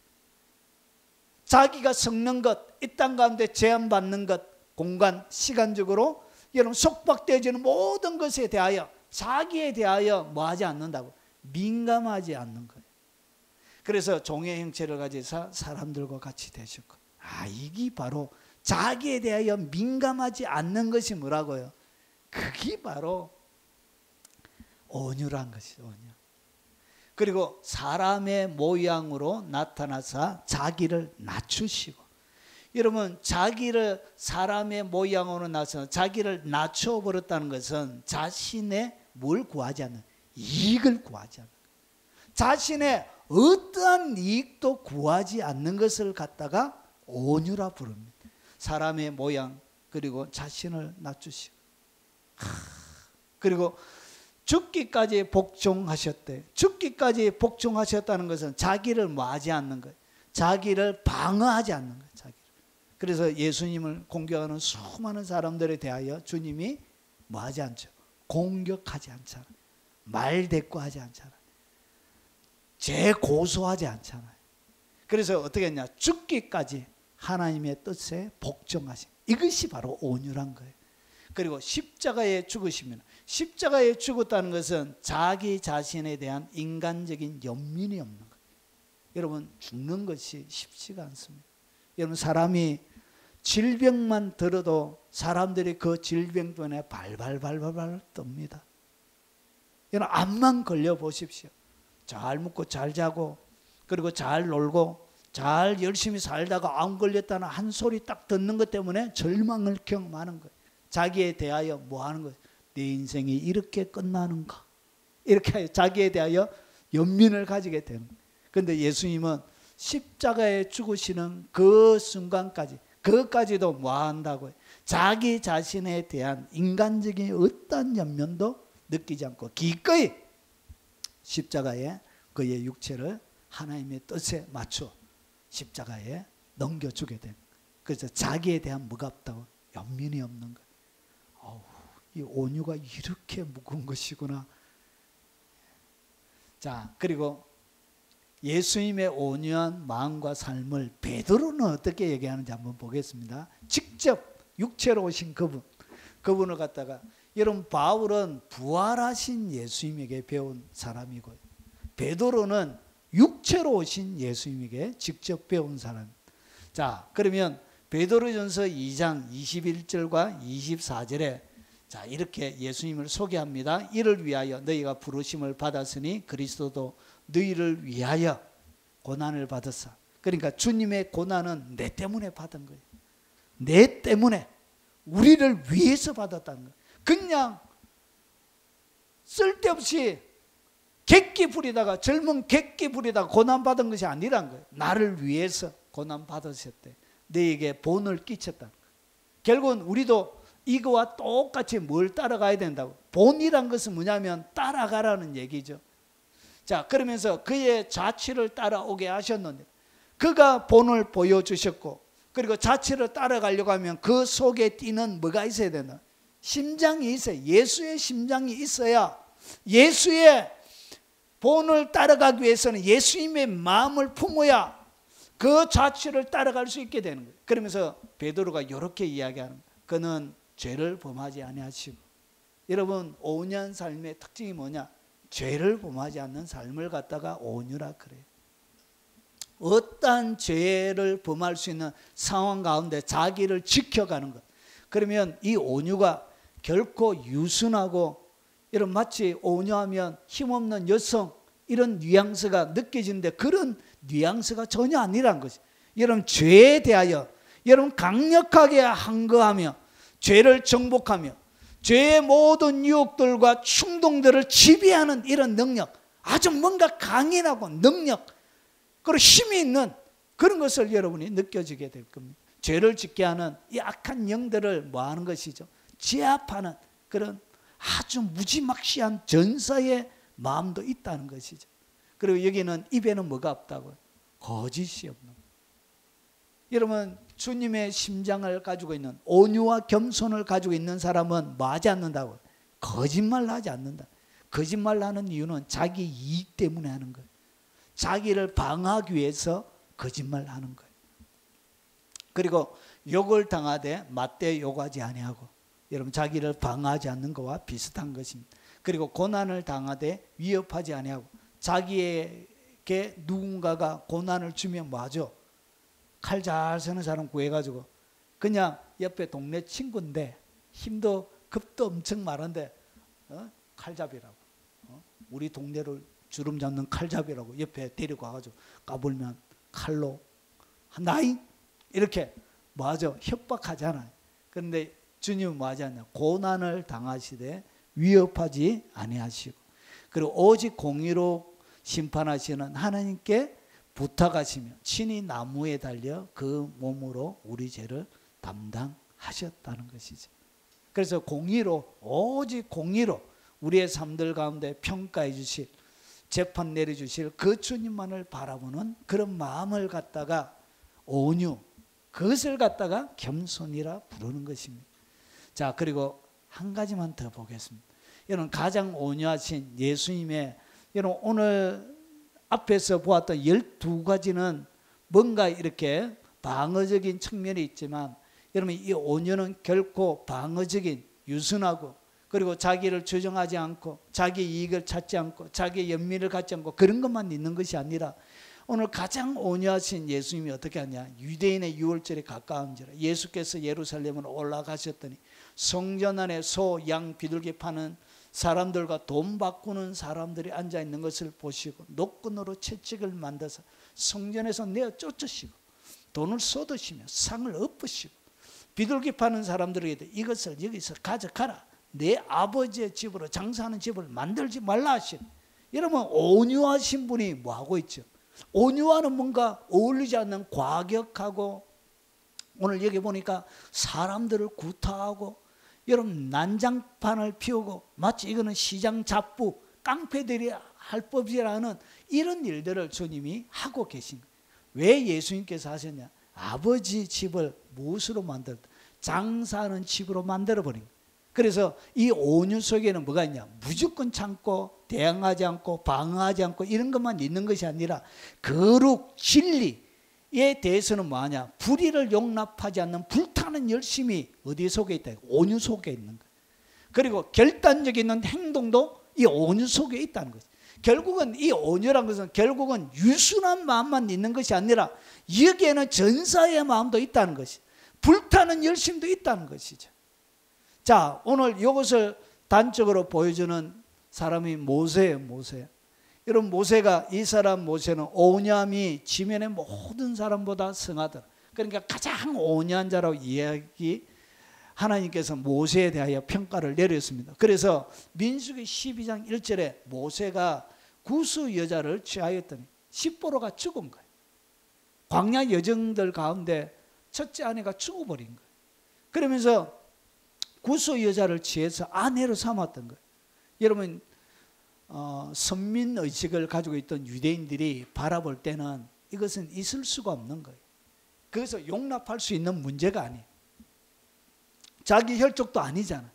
자기가 섞는 것, 이 땅 가운데 제한받는 것, 공간, 시간적으로 여러분 속박되어지는 모든 것에 대하여 자기에 대하여 뭐하지 않는다고? 민감하지 않는 거예요. 그래서 종의 형체를 가지사 사람들과 같이 되셨고, 이게 바로 자기에 대하여 민감하지 않는 것이 뭐라고요? 그게 바로 온유란 것이죠. 온유. 그리고 사람의 모양으로 나타나사 자기를 낮추시고, 여러분 자기를 사람의 모양으로 나서 자기를 낮춰버렸다는 것은 자신의 뭘 구하지 않는, 이익을 구하지 않는, 자신의 어떠한 이익도 구하지 않는 것을 갖다가 온유라 부릅니다. 사람의 모양, 그리고 자신을 낮추시고, 그리고 죽기까지 복종하셨대. 죽기까지 복종하셨다는 것은 자기를 뭐하지 않는 거예요. 자기를 방어하지 않는 거예요. 자기를. 그래서 예수님을 공격하는 수많은 사람들에 대하여 주님이 뭐하지 않죠? 공격하지 않잖아요. 말대꾸하지 않잖아요. 재고소하지 않잖아요. 그래서 어떻게 했냐? 죽기까지 하나님의 뜻에 복종하신, 이것이 바로 온유란 거예요. 그리고 십자가에 죽으시면, 십자가에 죽었다는 것은 자기 자신에 대한 인간적인 연민이 없는 거예요. 여러분 죽는 것이 쉽지가 않습니다. 여러분 사람이 질병만 들어도 사람들이 그 질병 때문에 발발발발발 뜹니다. 여러분 암만 걸려 보십시오. 잘 먹고 잘 자고 그리고 잘 놀고 잘 열심히 살다가 암 걸렸다는 한 소리 딱 듣는 것 때문에 절망을 경험하는 거예요. 자기에 대하여 뭐 하는 거예요? 내 인생이 이렇게 끝나는가? 이렇게 자기에 대하여 연민을 가지게 되는 거예요. 그런데 예수님은 십자가에 죽으시는 그 순간까지, 그것까지도 뭐 한다고요? 자기 자신에 대한 인간적인 어떤 연면도 느끼지 않고 기꺼이 십자가에 그의 육체를 하나님의 뜻에 맞춰 십자가에 넘겨주게 된, 그래서 자기에 대한 뭐가 없다고? 연민이 없는 거예요. 이 온유가 이렇게 무거운 것이구나. 자, 그리고 예수님의 온유한 마음과 삶을 베드로는 어떻게 얘기하는지 한번 보겠습니다. 직접 육체로 오신 그분을 갖다가, 여러분 바울은 부활하신 예수님에게 배운 사람이고요, 베드로는 육체로 오신 예수님에게 직접 배운 사람. 자, 그러면 베드로전서 2장 21절과 24절에 자, 이렇게 예수님을 소개합니다. 이를 위하여 너희가 부르심을 받았으니 그리스도도 너희를 위하여 고난을 받았사. 그러니까 주님의 고난은 내 때문에 받은 거예요. 내 때문에, 우리를 위해서 받았다는 거예요. 그냥 쓸데없이 객기 부리다가, 젊은 객기 부리다가 고난받은 것이 아니란 거예요. 나를 위해서 고난받으셨대. 너에게 본을 끼쳤다. 결국은 우리도 이거와 똑같이 뭘 따라가야 된다고. 본이란 것은 뭐냐면 따라가라는 얘기죠. 자, 그러면서 그의 자취를 따라오게 하셨는데, 그가 본을 보여주셨고, 그리고 자취를 따라가려고 하면 그 속에 뛰는 뭐가 있어야 된다? 심장이 있어요. 예수의 심장이 있어야, 예수의 본을 따라가기 위해서는 예수님의 마음을 품어야 그 자취를 따라갈 수 있게 되는 거예요. 그러면서 베드로가 이렇게 이야기하는 거예요. 그는 죄를 범하지 아니하시고. 여러분 온유한 삶의 특징이 뭐냐? 죄를 범하지 않는 삶을 갖다가 온유라 그래요. 어떠한 죄를 범할 수 있는 상황 가운데 자기를 지켜가는 것. 그러면 이 온유가 결코 유순하고, 여러분 마치 온유하면 힘없는 여성 이런 뉘앙스가 느껴지는데 그런 뉘앙스가 전혀 아니란 것이. 여러분 죄에 대하여 여러분 강력하게 항거하며 죄를 정복하며 죄의 모든 유혹들과 충동들을 지배하는 이런 능력, 아주 뭔가 강인하고 능력, 그리고 힘이 있는 그런 것을 여러분이 느껴지게 될 겁니다. 죄를 짓게 하는 이 악한 영들을 뭐 하는 것이죠? 제압하는 그런 아주 무지막지한 전사의 마음도 있다는 것이죠. 그리고 여기는 입에는 뭐가 없다고요? 거짓이 없는 거예요. 여러분 주님의 심장을 가지고 있는, 온유와 겸손을 가지고 있는 사람은 뭐 하지 않는다고요? 거짓말 하지 않는다. 거짓말 하는 이유는 자기 이익 때문에 하는 거예요. 자기를 방어하기 위해서 거짓말 하는 거예요. 그리고 욕을 당하되 맞대 욕하지 아니하고, 여러분 자기를 방어하지 않는 것과 비슷한 것입니다. 그리고 고난을 당하되 위협하지 아니하고, 자기에게 누군가가 고난을 주면 뭐하죠? 칼 잘 쓰는 사람 구해가지고 그냥 옆에 동네 친구인데 힘도 겁도 엄청 많은데 칼잡이라고, 우리 동네를 주름 잡는 칼잡이라고 옆에 데리고 와가지고 까불면 칼로 한다잉 이렇게 뭐하죠? 협박하잖아요. 그런데 주님은 뭐하지 않냐? 고난을 당하시되 위협하지 아니하시고, 그리고 오직 공의로 심판하시는 하나님께 부탁하시며 친히 나무에 달려 그 몸으로 우리 죄를 담당하셨다는 것이죠. 그래서 공의로, 오직 공의로 우리의 삶들 가운데 평가해 주실, 재판 내려주실 그 주님만을 바라보는 그런 마음을 갖다가 온유, 그것을 갖다가 겸손이라 부르는 것입니다. 자, 그리고 한 가지만 더 보겠습니다. 여러분, 가장 온유하신 예수님의, 여러분 오늘 앞에서 보았던 12가지는 뭔가 이렇게 방어적인 측면이 있지만, 여러분 이 온유는 결코 방어적인, 유순하고, 그리고 자기를 주장하지 않고 자기 이익을 찾지 않고 자기 연민을 갖지 않고 그런 것만 있는 것이 아니라, 오늘 가장 온유하신 예수님이 어떻게 하냐? 유대인의 유월절에 가까운지라 예수께서 예루살렘으로 올라가셨더니 성전 안에 소, 양, 비둘기 파는 사람들과 돈 바꾸는 사람들이 앉아 있는 것을 보시고 노끈으로 채찍을 만들어서 성전에서 내어 쫓으시고 돈을 쏟으시며 상을 엎으시고 비둘기 파는 사람들에게 이것을 여기서 가져가라, 내 아버지의 집으로, 장사하는 집을 만들지 말라 하시니. 여러분 온유하신 분이 뭐하고 있죠? 온유와는 뭔가 어울리지 않는 과격하고, 오늘 여기 보니까 사람들을 구타하고, 여러분 난장판을 피우고 마치 이거는 시장 잡부, 깡패들이 할 법이라는 이런 일들을 주님이 하고 계신 거예요. 왜 예수님께서 하셨냐? 아버지 집을 무엇으로 만들었다? 장사하는 집으로 만들어버린 거예요. 그래서 이 온유 속에는 뭐가 있냐? 무조건 참고 대항하지 않고 방어하지 않고 이런 것만 있는 것이 아니라 거룩, 진리에 대해서는 뭐하냐? 불의를 용납하지 않는 불타는 열심이 어디 속에 있다? 온유 속에 있는 거예요. 그리고 결단적인 행동도 이 온유 속에 있다는 거죠. 결국은 이 온유란 것은 결국은 유순한 마음만 있는 것이 아니라 여기에는 전사의 마음도 있다는 것이, 불타는 열심도 있다는 것이죠. 자, 오늘 이것을 단적으로 보여주는 사람이 모세예요. 모세. 여러분 모세가, 이 사람 모세는 온유함이 지면의 모든 사람보다 성하더라. 그러니까 가장 온유한 자라고 이야기, 하나님께서 모세에 대하여 평가를 내렸습니다. 그래서 민수기 12장 1절에 모세가 구스 여자를 취하였더니 십보로가 죽은 거예요. 광야 여정들 가운데 첫째 아내가 죽어버린 거예요. 그러면서 구스 여자를 취해서 아내로 삼았던 거예요. 여러분 선민의식을 가지고 있던 유대인들이 바라볼 때는 이것은 있을 수가 없는 거예요. 그래서 용납할 수 있는 문제가 아니에요. 자기 혈족도 아니잖아.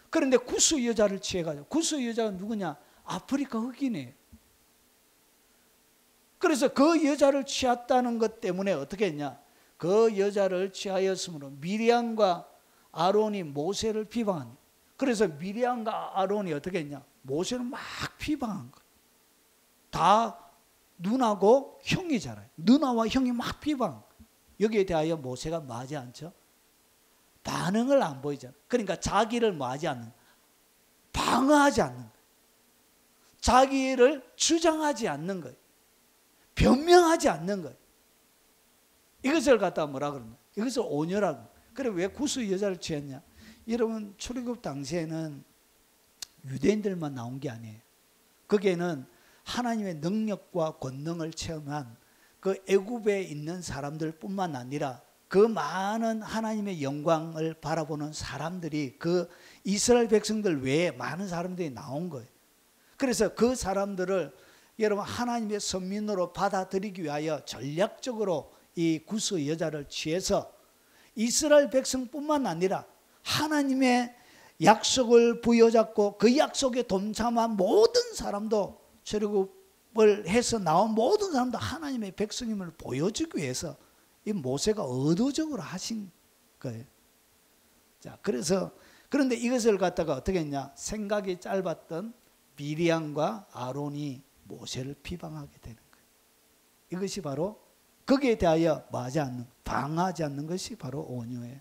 그런데 구스 여자를 취해가지고, 구스 여자가 누구냐? 아프리카 흑인이에요. 그래서 그 여자를 취했다는 것 때문에 어떻게 했냐? 그 여자를 취하였으므로 미리암과 아론이 모세를 비방하니, 그래서 미리암과 아론이 어떻게 했냐? 모세를 막 비방한 거예요. 다 누나고 형이잖아요. 누나와 형이 막 비방. 여기에 대하여 모세가 뭐하지 않죠? 반응을 안 보이잖아요. 그러니까 자기를 뭐하지 않는 거예요? 방어하지 않는 거예요. 자기를 주장하지 않는 거예요. 변명하지 않는 거예요. 이것을 갖다가 뭐라 그러냐? 이것을 온유라고. 그래 왜 구스 여자를 취했냐? 여러분 출애굽 당시에는 유대인들만 나온 게 아니에요. 거기에는 하나님의 능력과 권능을 체험한 그 애굽에 있는 사람들 뿐만 아니라 그 많은 하나님의 영광을 바라보는 사람들이, 그 이스라엘 백성들 외에 많은 사람들이 나온 거예요. 그래서 그 사람들을 여러분 하나님의 선민으로 받아들이기 위하여 전략적으로 이 구스 여자를 취해서 이스라엘 백성뿐만 아니라 하나님의 약속을 부여잡고 그 약속에 동참한 모든 사람도, 출애굽을 해서 나온 모든 사람도 하나님의 백성임을 보여주기 위해서 이 모세가 의도적으로 하신 거예요. 자, 그런데 이것을 갖다가 어떻게 했냐? 생각이 짧았던 미리암과 아론이 모세를 비방하게 되는 거예요. 이것이 바로 거기에 대하여 방하지 않는 것이 바로 온유예요.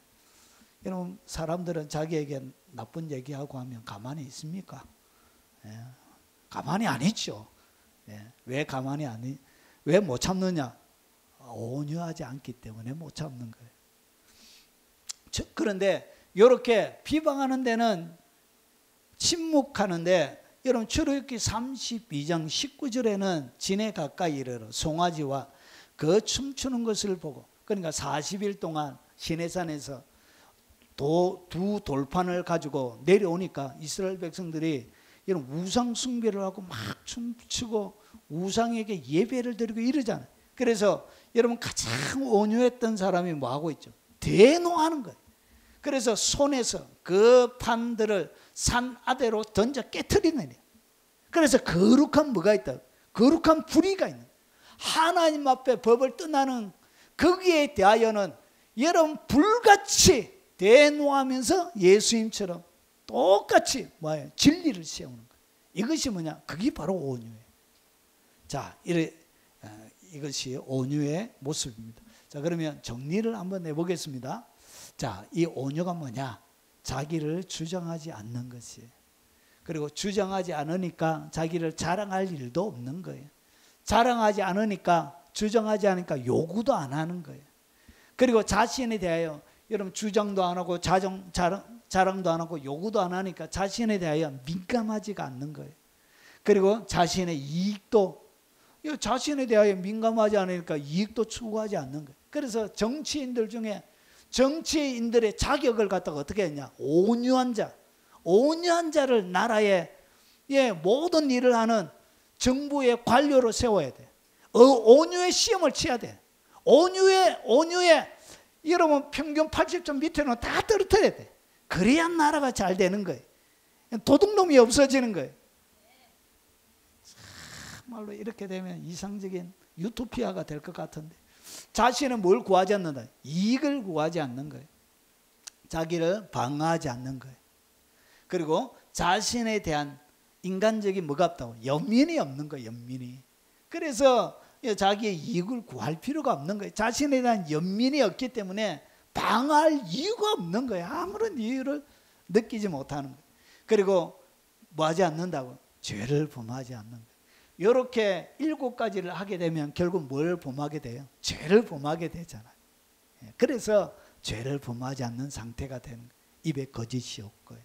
여러분, 사람들은 자기에게 나쁜 얘기하고 하면 가만히 있습니까? 예, 가만히 안 있죠. 예, 왜 못 참느냐? 온유하지 않기 때문에 못 참는 거예요. 그런데 이렇게 비방하는 데는 침묵하는데, 여러분 출애굽기 32장 19절에는 진에 가까이 이르러 송아지와 그 춤추는 것을 보고, 그러니까 40일 동안 시내산에서 두 돌판을 가지고 내려오니까 이스라엘 백성들이 이런 우상 숭배를 하고 막 춤추고 우상에게 예배를 드리고 이러잖아요. 그래서 여러분 가장 온유했던 사람이 뭐 하고 있죠? 대노하는 거예요. 그래서 손에서 그 판들을 산 아래로 던져 깨트리는 거예요. 그래서 거룩한 뭐가 있다? 거룩한 불의가 있는 거예요. 하나님 앞에 법을 떠나는 거기에 대하여는 여러분 불같이 대노하면서 예수님처럼 똑같이 뭐예요? 진리를 세우는 거예요. 이것이 뭐냐? 그게 바로 온유예요. 자, 이것이 온유의 모습입니다. 자, 그러면 정리를 한번 해보겠습니다. 자, 이 온유가 뭐냐? 자기를 주장하지 않는 것이에요. 그리고 주장하지 않으니까 자기를 자랑할 일도 없는 거예요. 자랑하지 않으니까, 주장하지 않으니까 요구도 안 하는 거예요. 그리고 자신에 대하여 여러분 주장도 안 하고 자랑도 안 하고 요구도 안 하니까 자신에 대하여 민감하지가 않는 거예요. 그리고 자신의 이익도, 자신에 대하여 민감하지 않으니까 이익도 추구하지 않는 거예요. 그래서 정치인들 중에 정치인들의 자격을 갖다가 어떻게 했냐? 온유한 자를 나라의 모든 일을 하는 정부의 관료로 세워야 돼. 온유의 시험을 치야 돼. 온유의 여러분 평균 80점 밑에는 다 떨어뜨려야 돼. 그래야 나라가 잘 되는 거예요. 도둑놈이 없어지는 거예요. 참말로 이렇게 되면 이상적인 유토피아가 될 것 같은데, 자신은 뭘 구하지 않는다? 이익을 구하지 않는 거예요. 자기를 방어하지 않는 거예요. 그리고 자신에 대한 인간적인 뭐가 없다고? 연민이 없는 거예요. 연민이. 그래서 자기의 이익을 구할 필요가 없는 거예요. 자신에 대한 연민이 없기 때문에 방어할 이유가 없는 거예요. 아무런 이유를 느끼지 못하는 거예요. 그리고 뭐 하지 않는다고? 죄를 범하지 않는 거예요. 이렇게 7가지를 하게 되면 결국 뭘 범하게 돼요? 죄를 범하게 되잖아요. 그래서 죄를 범하지 않는 상태가 되는 거예요. 입에 거짓이 없고요.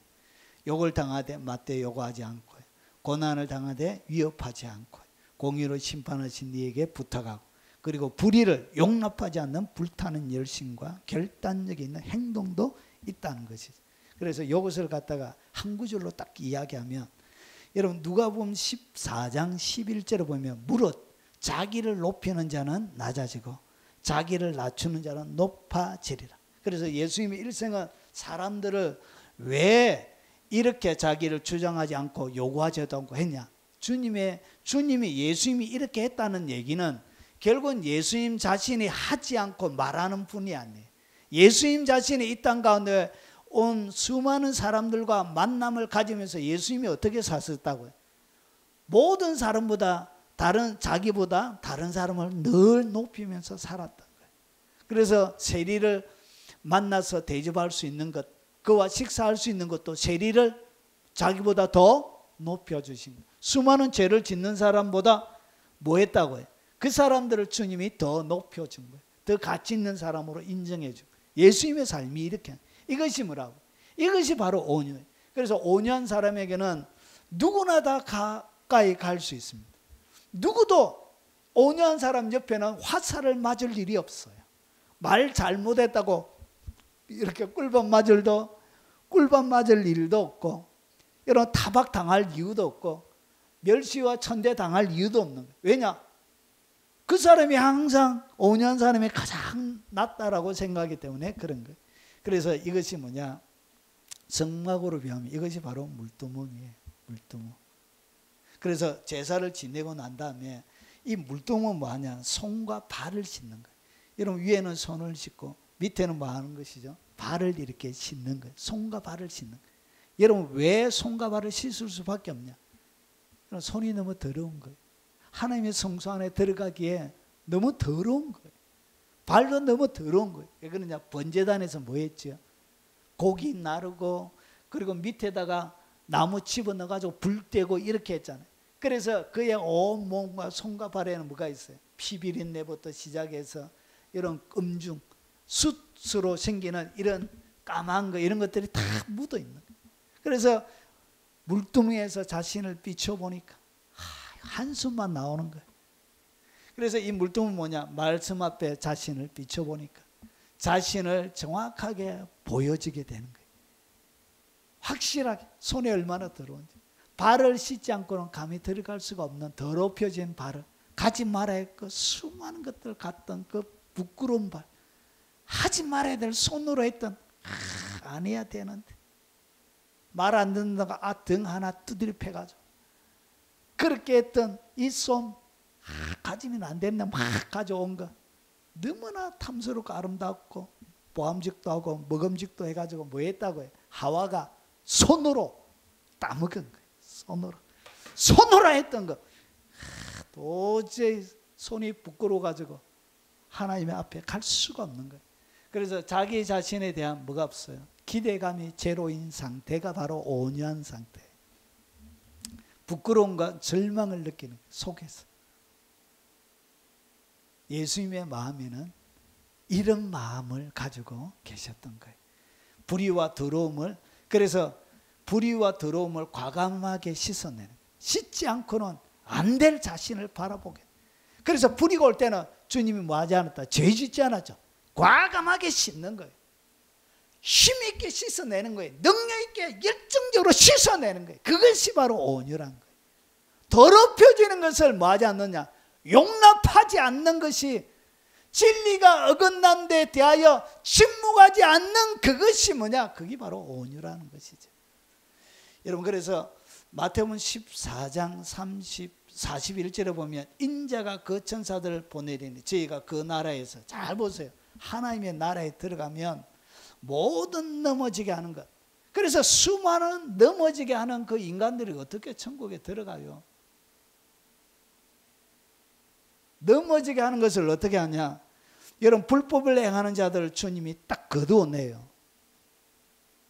욕을 당하되 맞대 요구하지 않고요. 고난을 당하되 위협하지 않고요. 공의로 심판하신 이에게 부탁하고, 그리고 불의를 용납하지 않는 불타는 열심과 결단력이 있는 행동도 있다는 것이죠. 그래서 이것을 갖다가 한 구절로 딱 이야기하면, 여러분 누가복음 14장 11절을 보면 무릇 자기를 높이는 자는 낮아지고 자기를 낮추는 자는 높아지리라. 그래서 예수님의 일생은 사람들을 왜 이렇게 자기를 주장하지 않고 요구하지도 않고 했냐? 주님이 예수님이 이렇게 했다는 얘기는 결국은 예수님 자신이 하지 않고 말하는 분이 아니에요. 예수님 자신이 이 땅 가운데 온 수많은 사람들과 만남을 가지면서 예수님이 어떻게 사셨다고요? 모든 사람보다 자기보다 다른 사람을 늘 높이면서 살았던 거예요. 그래서 세리를 만나서 대접할 수 있는 것, 그와 식사할 수 있는 것도 세리를 자기보다 더 높여주신 거예요. 수많은 죄를 짓는 사람보다 뭐 했다고요? 그 사람들을 주님이 더 높여준 거예요. 더 가치 있는 사람으로 인정해 준 거예요. 예수님의 삶이 이렇게, 이것이 뭐라고? 이것이 바로 온유예요. 그래서 온유한 사람에게는 누구나 다 가까이 갈 수 있습니다. 누구도 온유한 사람 옆에는 화살을 맞을 일이 없어요. 말 잘못했다고 이렇게 꿀밤 맞을 일도 없고, 이런 타박 당할 이유도 없고, 멸시와 천대 당할 이유도 없는 거예요. 왜냐? 그 사람이 항상 온유한 사람이 가장 낫다라고 생각하기 때문에 그런 거예요. 그래서 이것이 뭐냐? 성막으로 비하면 이것이 바로 물두멍이에요. 물두멍. 그래서 제사를 지내고 난 다음에 이 물두멍은 뭐하냐? 손과 발을 씻는 거예요. 여러분 위에는 손을 씻고 밑에는 뭐 하는 것이죠? 발을 이렇게 씻는 거예요. 손과 발을 씻는 거예요. 여러분 왜 손과 발을 씻을 수밖에 없냐? 손이 너무 더러운 거예요. 하나님의 성소 안에 들어가기에 너무 더러운 거예요. 발도 너무 더러운 거예요. 왜 그러냐? 번제단에서 뭐 했죠? 고기 나르고 그리고 밑에다가 나무 집어넣어가지고 불 떼고 이렇게 했잖아요. 그래서 그의 온 몸과 손과 발에는 뭐가 있어요? 피비린내부터 시작해서 이런 음중, 숯으로 생기는 이런 까만 거 이런 것들이 다 묻어 있는 거예요. 그래서 물두멍에서 자신을 비춰보니까 한숨만 나오는 거예요. 그래서 이 물두멍은 뭐냐? 말씀 앞에 자신을 비춰보니까 자신을 정확하게 보여지게 되는 거예요. 확실하게 손이 얼마나 더러운지. 발을 씻지 않고는 감히 들어갈 수가 없는 더럽혀진 발을 가지 말아야 할 그 수많은 것들 갔던 그 부끄러운 발, 하지 말아야 될 손으로 했던 안 해야 되는데 말 안 듣는다가 등 하나 두드려 패가지고 그렇게 했던 이 손 가지면 안 된다 막 가져온 거 너무나 탐스럽고 아름답고 보암직도 하고 먹음직도 해가지고 뭐 했다고 해요? 하와가 손으로 따먹은 거예요. 손으로 했던 거 도저히 손이 부끄러워가지고 하나님의 앞에 갈 수가 없는 거예요. 그래서 자기 자신에 대한 뭐가 없어요? 기대감이 제로인 상태가 바로 온유한 상태예요. 부끄러움과 절망을 느끼는 거예요. 속에서. 예수님의 마음에는 이런 마음을 가지고 계셨던 거예요. 불의와 더러움을, 그래서 불의와 더러움을 과감하게 씻어내는, 씻지 않고는 안 될 자신을 바라보게. 그래서 불의가 올 때는 주님이 뭐 하지 않았다? 죄 짓지 않았죠. 과감하게 씻는 거예요. 힘있게 씻어내는 거예요. 능력있게 열정적으로 씻어내는 거예요. 그것이 바로 온유란 거예요. 더럽혀지는 것을 뭐 하지 않느냐? 용납하지 않는 것이, 진리가 어긋난 데 대하여 침묵하지 않는 그것이 뭐냐? 그게 바로 온유라는 것이죠. 여러분, 그래서 마태복음 14장 41절에 보면 인자가 그 천사들을 보내리니, 저희가 그 나라에서, 잘 보세요, 하나님의 나라에 들어가면 모든 넘어지게 하는 것. 그래서 수많은 넘어지게 하는 그 인간들이 어떻게 천국에 들어가요? 넘어지게 하는 것을 어떻게 하냐? 여러분, 불법을 행하는 자들을 주님이 딱 거두어내요.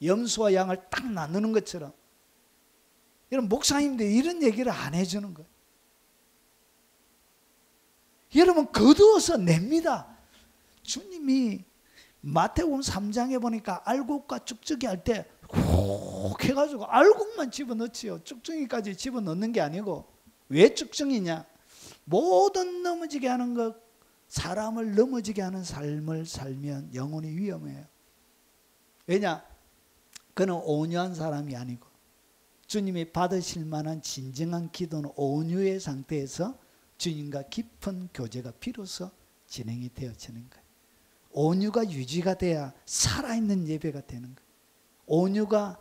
염소와 양을 딱 나누는 것처럼. 여러분, 목사님들이 이런 얘기를 안 해주는 거예요. 여러분, 거두어서 냅니다. 주님이 마태복음 3장에 보니까 알곡과 쭉쭉이 할 때 훅 해가지고 알곡만 집어넣지요. 쭉쭉이까지 집어넣는 게 아니고. 왜 쭉쭉이냐? 모든 넘어지게 하는 것, 사람을 넘어지게 하는 삶을 살면 영혼이 위험해요. 왜냐? 그는 온유한 사람이 아니고, 주님이 받으실 만한 진정한 기도는 온유의 상태에서 주님과 깊은 교제가 비로소 진행이 되어지는 거예요. 온유가 유지가 돼야 살아있는 예배가 되는 거예요. 온유가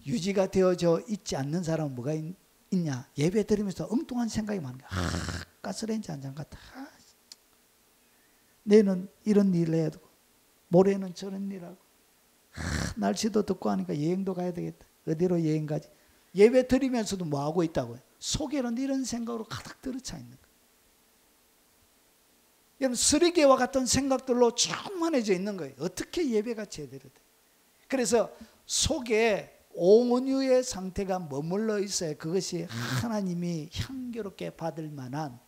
유지가 되어져 있지 않는 사람은 뭐가 있냐? 예배 드리면서 엉뚱한 생각이 많은 거야. 가스레인지 한 장 같아. 내일은 이런 일을 해야 되고, 모레는 저런 일 하고, 날씨도 덥고 하니까 여행도 가야 되겠다. 어디로 여행 가지? 예배 드리면서도 뭐 하고 있다고요? 속에는 이런 생각으로 가득 들어차 있는 거예요. 여러분, 쓰레기와 같은 생각들로 충만해져 있는 거예요. 어떻게 예배가 제대로 돼? 그래서 속에 온유의 상태가 머물러 있어야 그것이 하나님이 향기롭게 받을 만한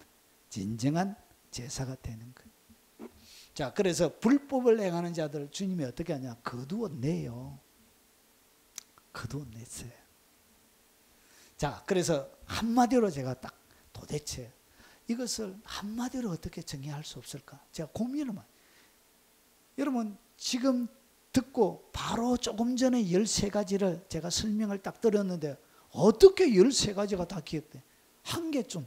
진정한 제사가 되는 거예요. 자, 그래서 불법을 행하는 자들을 주님이 어떻게 하냐? 거두어내요. 거두어냈어요. 자, 그래서 한마디로 제가 딱 도대체 이것을 한마디로 어떻게 정의할 수 없을까? 제가 고민을 많이. 여러분, 지금 듣고 바로 조금 전에 13가지를 제가 설명을 딱 들었는데 어떻게 13가지가 다 기억돼? 한 개쯤,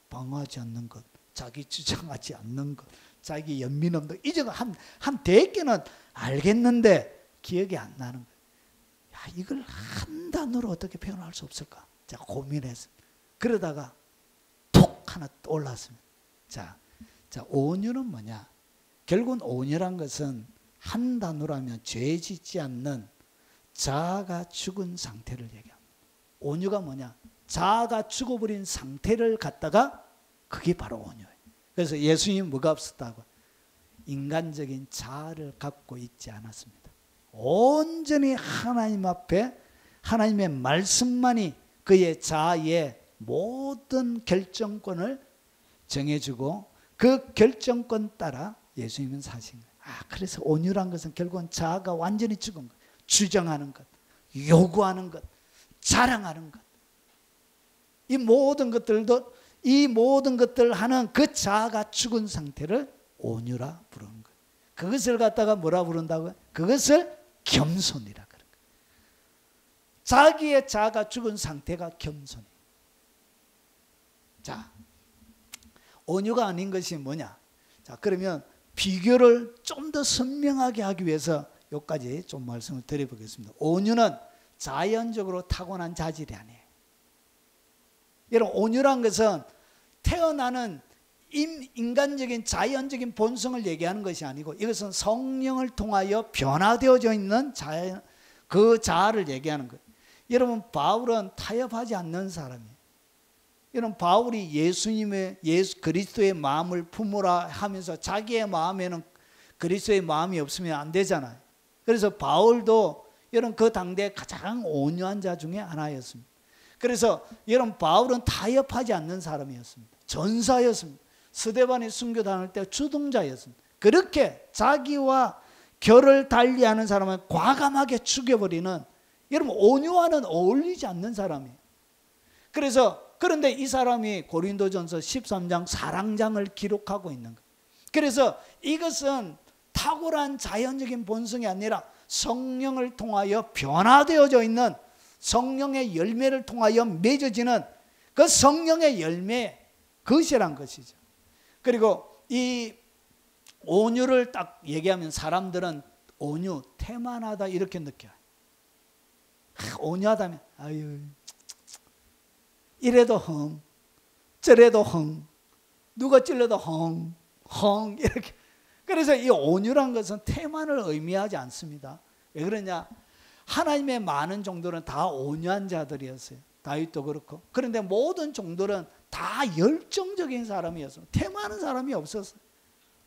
방어하지 않는 것, 자기 주장하지 않는 것, 자기 연민 없는 것, 이제 한 100개는 알겠는데 기억이 안 나는 거예요. 이걸 한 단어로 어떻게 표현할 수 없을까? 자, 고민했습니다. 그러다가 톡 하나 올랐습니다. 자, 온유는 뭐냐? 결국은 온유란 것은 한 단어로 하면 죄 짓지 않는 자아가 죽은 상태를 얘기합니다. 온유가 뭐냐? 자아가 죽어버린 상태를 갖다가 그게 바로 온유예요. 그래서 예수님 뭐가 없었다고? 인간적인 자아를 갖고 있지 않았습니다. 온전히 하나님 앞에 하나님의 말씀만이 그의 자아의 모든 결정권을 정해주고 그 결정권 따라 예수님은 사신 거예요. 그래서 온유란 것은 결국은 자아가 완전히 죽은 것, 주장하는 것, 요구하는 것, 자랑하는 것, 이 모든 것들 하는 그 자아가 죽은 상태를 온유라 부르는 거예요. 그것을 갖다가 뭐라 부른다고요? 그것을 겸손이라 그런 거예요. 자기의 자아가 죽은 상태가 겸손이에요. 자, 온유가 아닌 것이 뭐냐? 자, 그러면 비교를 좀 더 선명하게 하기 위해서 여기까지 좀 말씀을 드려보겠습니다. 온유는 자연적으로 타고난 자질이 아니에요. 여러분, 온유란 것은 태어나는 인간적인 자연적인 본성을 얘기하는 것이 아니고 이것은 성령을 통하여 변화되어져 있는 그 자아를 얘기하는 거예요. 여러분, 바울은 타협하지 않는 사람이에요. 여러분, 바울이 예수 그리스도의 마음을 품으라 하면서 자기의 마음에는 그리스도의 마음이 없으면 안 되잖아요. 그래서 바울도 여러분 그 당대 가장 온유한 자 중에 하나였습니다. 그래서 여러분, 바울은 타협하지 않는 사람이었습니다. 전사였습니다. 스데반이 순교 당할 때 주동자였습니다. 그렇게 자기와 결을 달리하는 사람을 과감하게 죽여버리는, 여러분, 온유와는 어울리지 않는 사람이에요. 그런데 이 사람이 고린도전서 13장 사랑장을 기록하고 있는 거예요. 그래서 이것은 탁월한 자연적인 본성이 아니라 성령을 통하여 변화되어져 있는, 성령의 열매를 통하여 맺어지는 그 성령의 열매, 그것이란 것이죠. 그리고 이 온유를 딱 얘기하면 사람들은 온유, 태만하다 이렇게 느껴요. 온유하다면 아유, 이래도 헝, 저래도 헝, 누가 찔러도 헝 이렇게. 그래서 이 온유란 것은 태만을 의미하지 않습니다. 왜 그러냐? 하나님의 많은 종들은 다 온유한 자들이었어요. 다윗도 그렇고. 그런데 모든 종들은 다 열정적인 사람이었어요. 태만한 사람이 없었어요.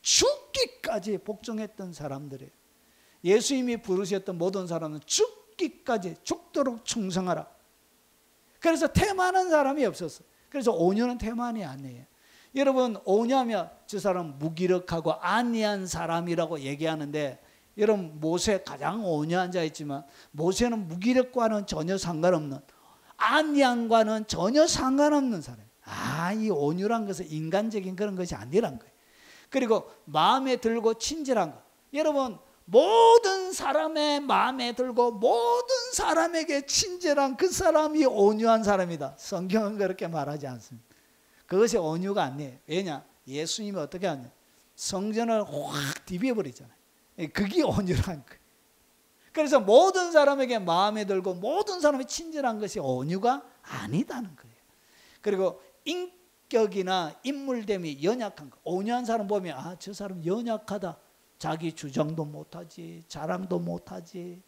죽기까지 복종했던 사람들이에요. 예수님이 부르셨던 모든 사람은 죽기까지, 죽도록 충성하라. 그래서 태만한 사람이 없었어요. 그래서 온유는 태만이 아니에요. 여러분, 온유하면 저 사람 무기력하고 안이한 사람이라고 얘기하는데, 여러분, 모세 가장 온유한 자였지만 모세는 무기력과는 전혀 상관없는, 안이함과는 전혀 상관없는 사람. 이 온유란 것은 인간적인 그런 것이 아니란 거예요. 그리고 마음에 들고 친절한 것. 여러분, 모든 사람의 마음에 들고 모든 사람에게 친절한 그 사람이 온유한 사람이다. 성경은 그렇게 말하지 않습니다. 그것이 온유가 아니에요. 왜냐? 예수님이 어떻게 하냐? 성전을 확 디벼버리잖아요. 그게 온유란 거예요. 그래서 모든 사람에게 마음에 들고 모든 사람이 친절한 것이 온유가 아니다는 거예요. 그리고 인격이나 인물됨이 연약한 거. 온유한 사람 보면 저 사람 연약하다. 자기 주장도 못하지, 자랑도 못하지,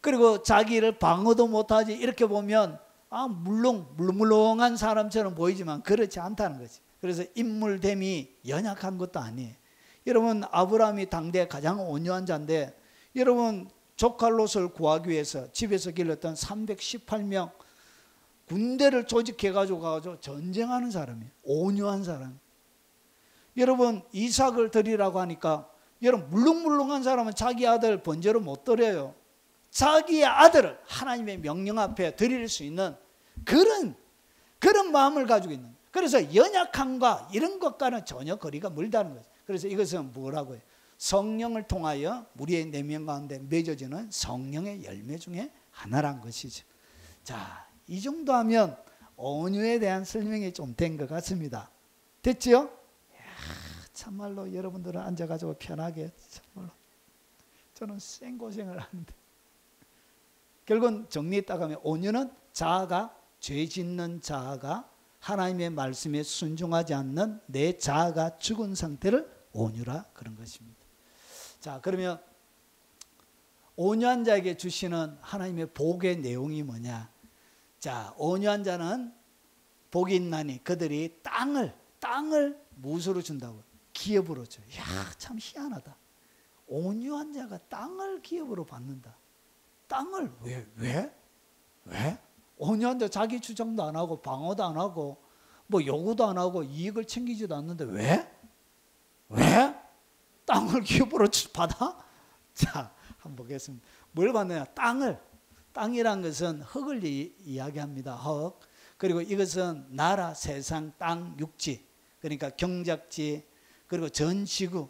그리고 자기를 방어도 못하지. 이렇게 보면 물렁물렁한 사람처럼 보이지만 그렇지 않다는 거지. 그래서 인물됨이 연약한 것도 아니에요. 여러분, 아브라함이 당대 가장 온유한 자인데, 여러분, 조카 롯을 구하기 위해서 집에서 길렀던 318명 군대를 조직해가지고 가가지고 전쟁하는 사람이에요. 온유한 사람. 여러분, 이삭을 드리라고 하니까, 여러분, 물렁물렁한 사람은 자기 아들 번제로 못 드려요. 자기의 아들을 하나님의 명령 앞에 드릴 수 있는 그런 마음을 가지고 있는 거예요. 그래서 연약함과 이런 것과는 전혀 거리가 멀다는 거죠. 그래서 이것은 뭐라고 해요? 성령을 통하여 우리의 내면 가운데 맺어지는 성령의 열매 중에 하나란 것이죠. 자, 이 정도 하면 온유에 대한 설명이 좀 된 것 같습니다. 됐지요? 참말로 여러분들은 앉아가지고 편하게, 참말로 저는 생고생을 하는데 결국은 정리 딱 하면 온유는 자아가 죄 짓는 자아가 하나님의 말씀에 순종하지 않는 내 자아가 죽은 상태를 온유라 그런 것입니다. 자, 그러면 온유한 자에게 주시는 하나님의 복의 내용이 뭐냐? 자, 온유한 자는 복이 있나니 그들이 땅을 무엇으로 준다고? 기업으로 줘요. 야, 참 희한하다. 온유한 자가 땅을 기업으로 받는다. 땅을 왜? 온유한 자 자기 주장도 안 하고 방어도 안 하고 뭐 요구도 안 하고 이익을 챙기지도 않는데 왜? 땅을 기업으로 받아? 자, 한번 보겠습니다. 뭘 받느냐? 땅이란 것은 흙을 이야기합니다. 흙. 그리고 이것은 나라, 세상, 땅, 육지. 그러니까 경작지, 그리고 전 지구,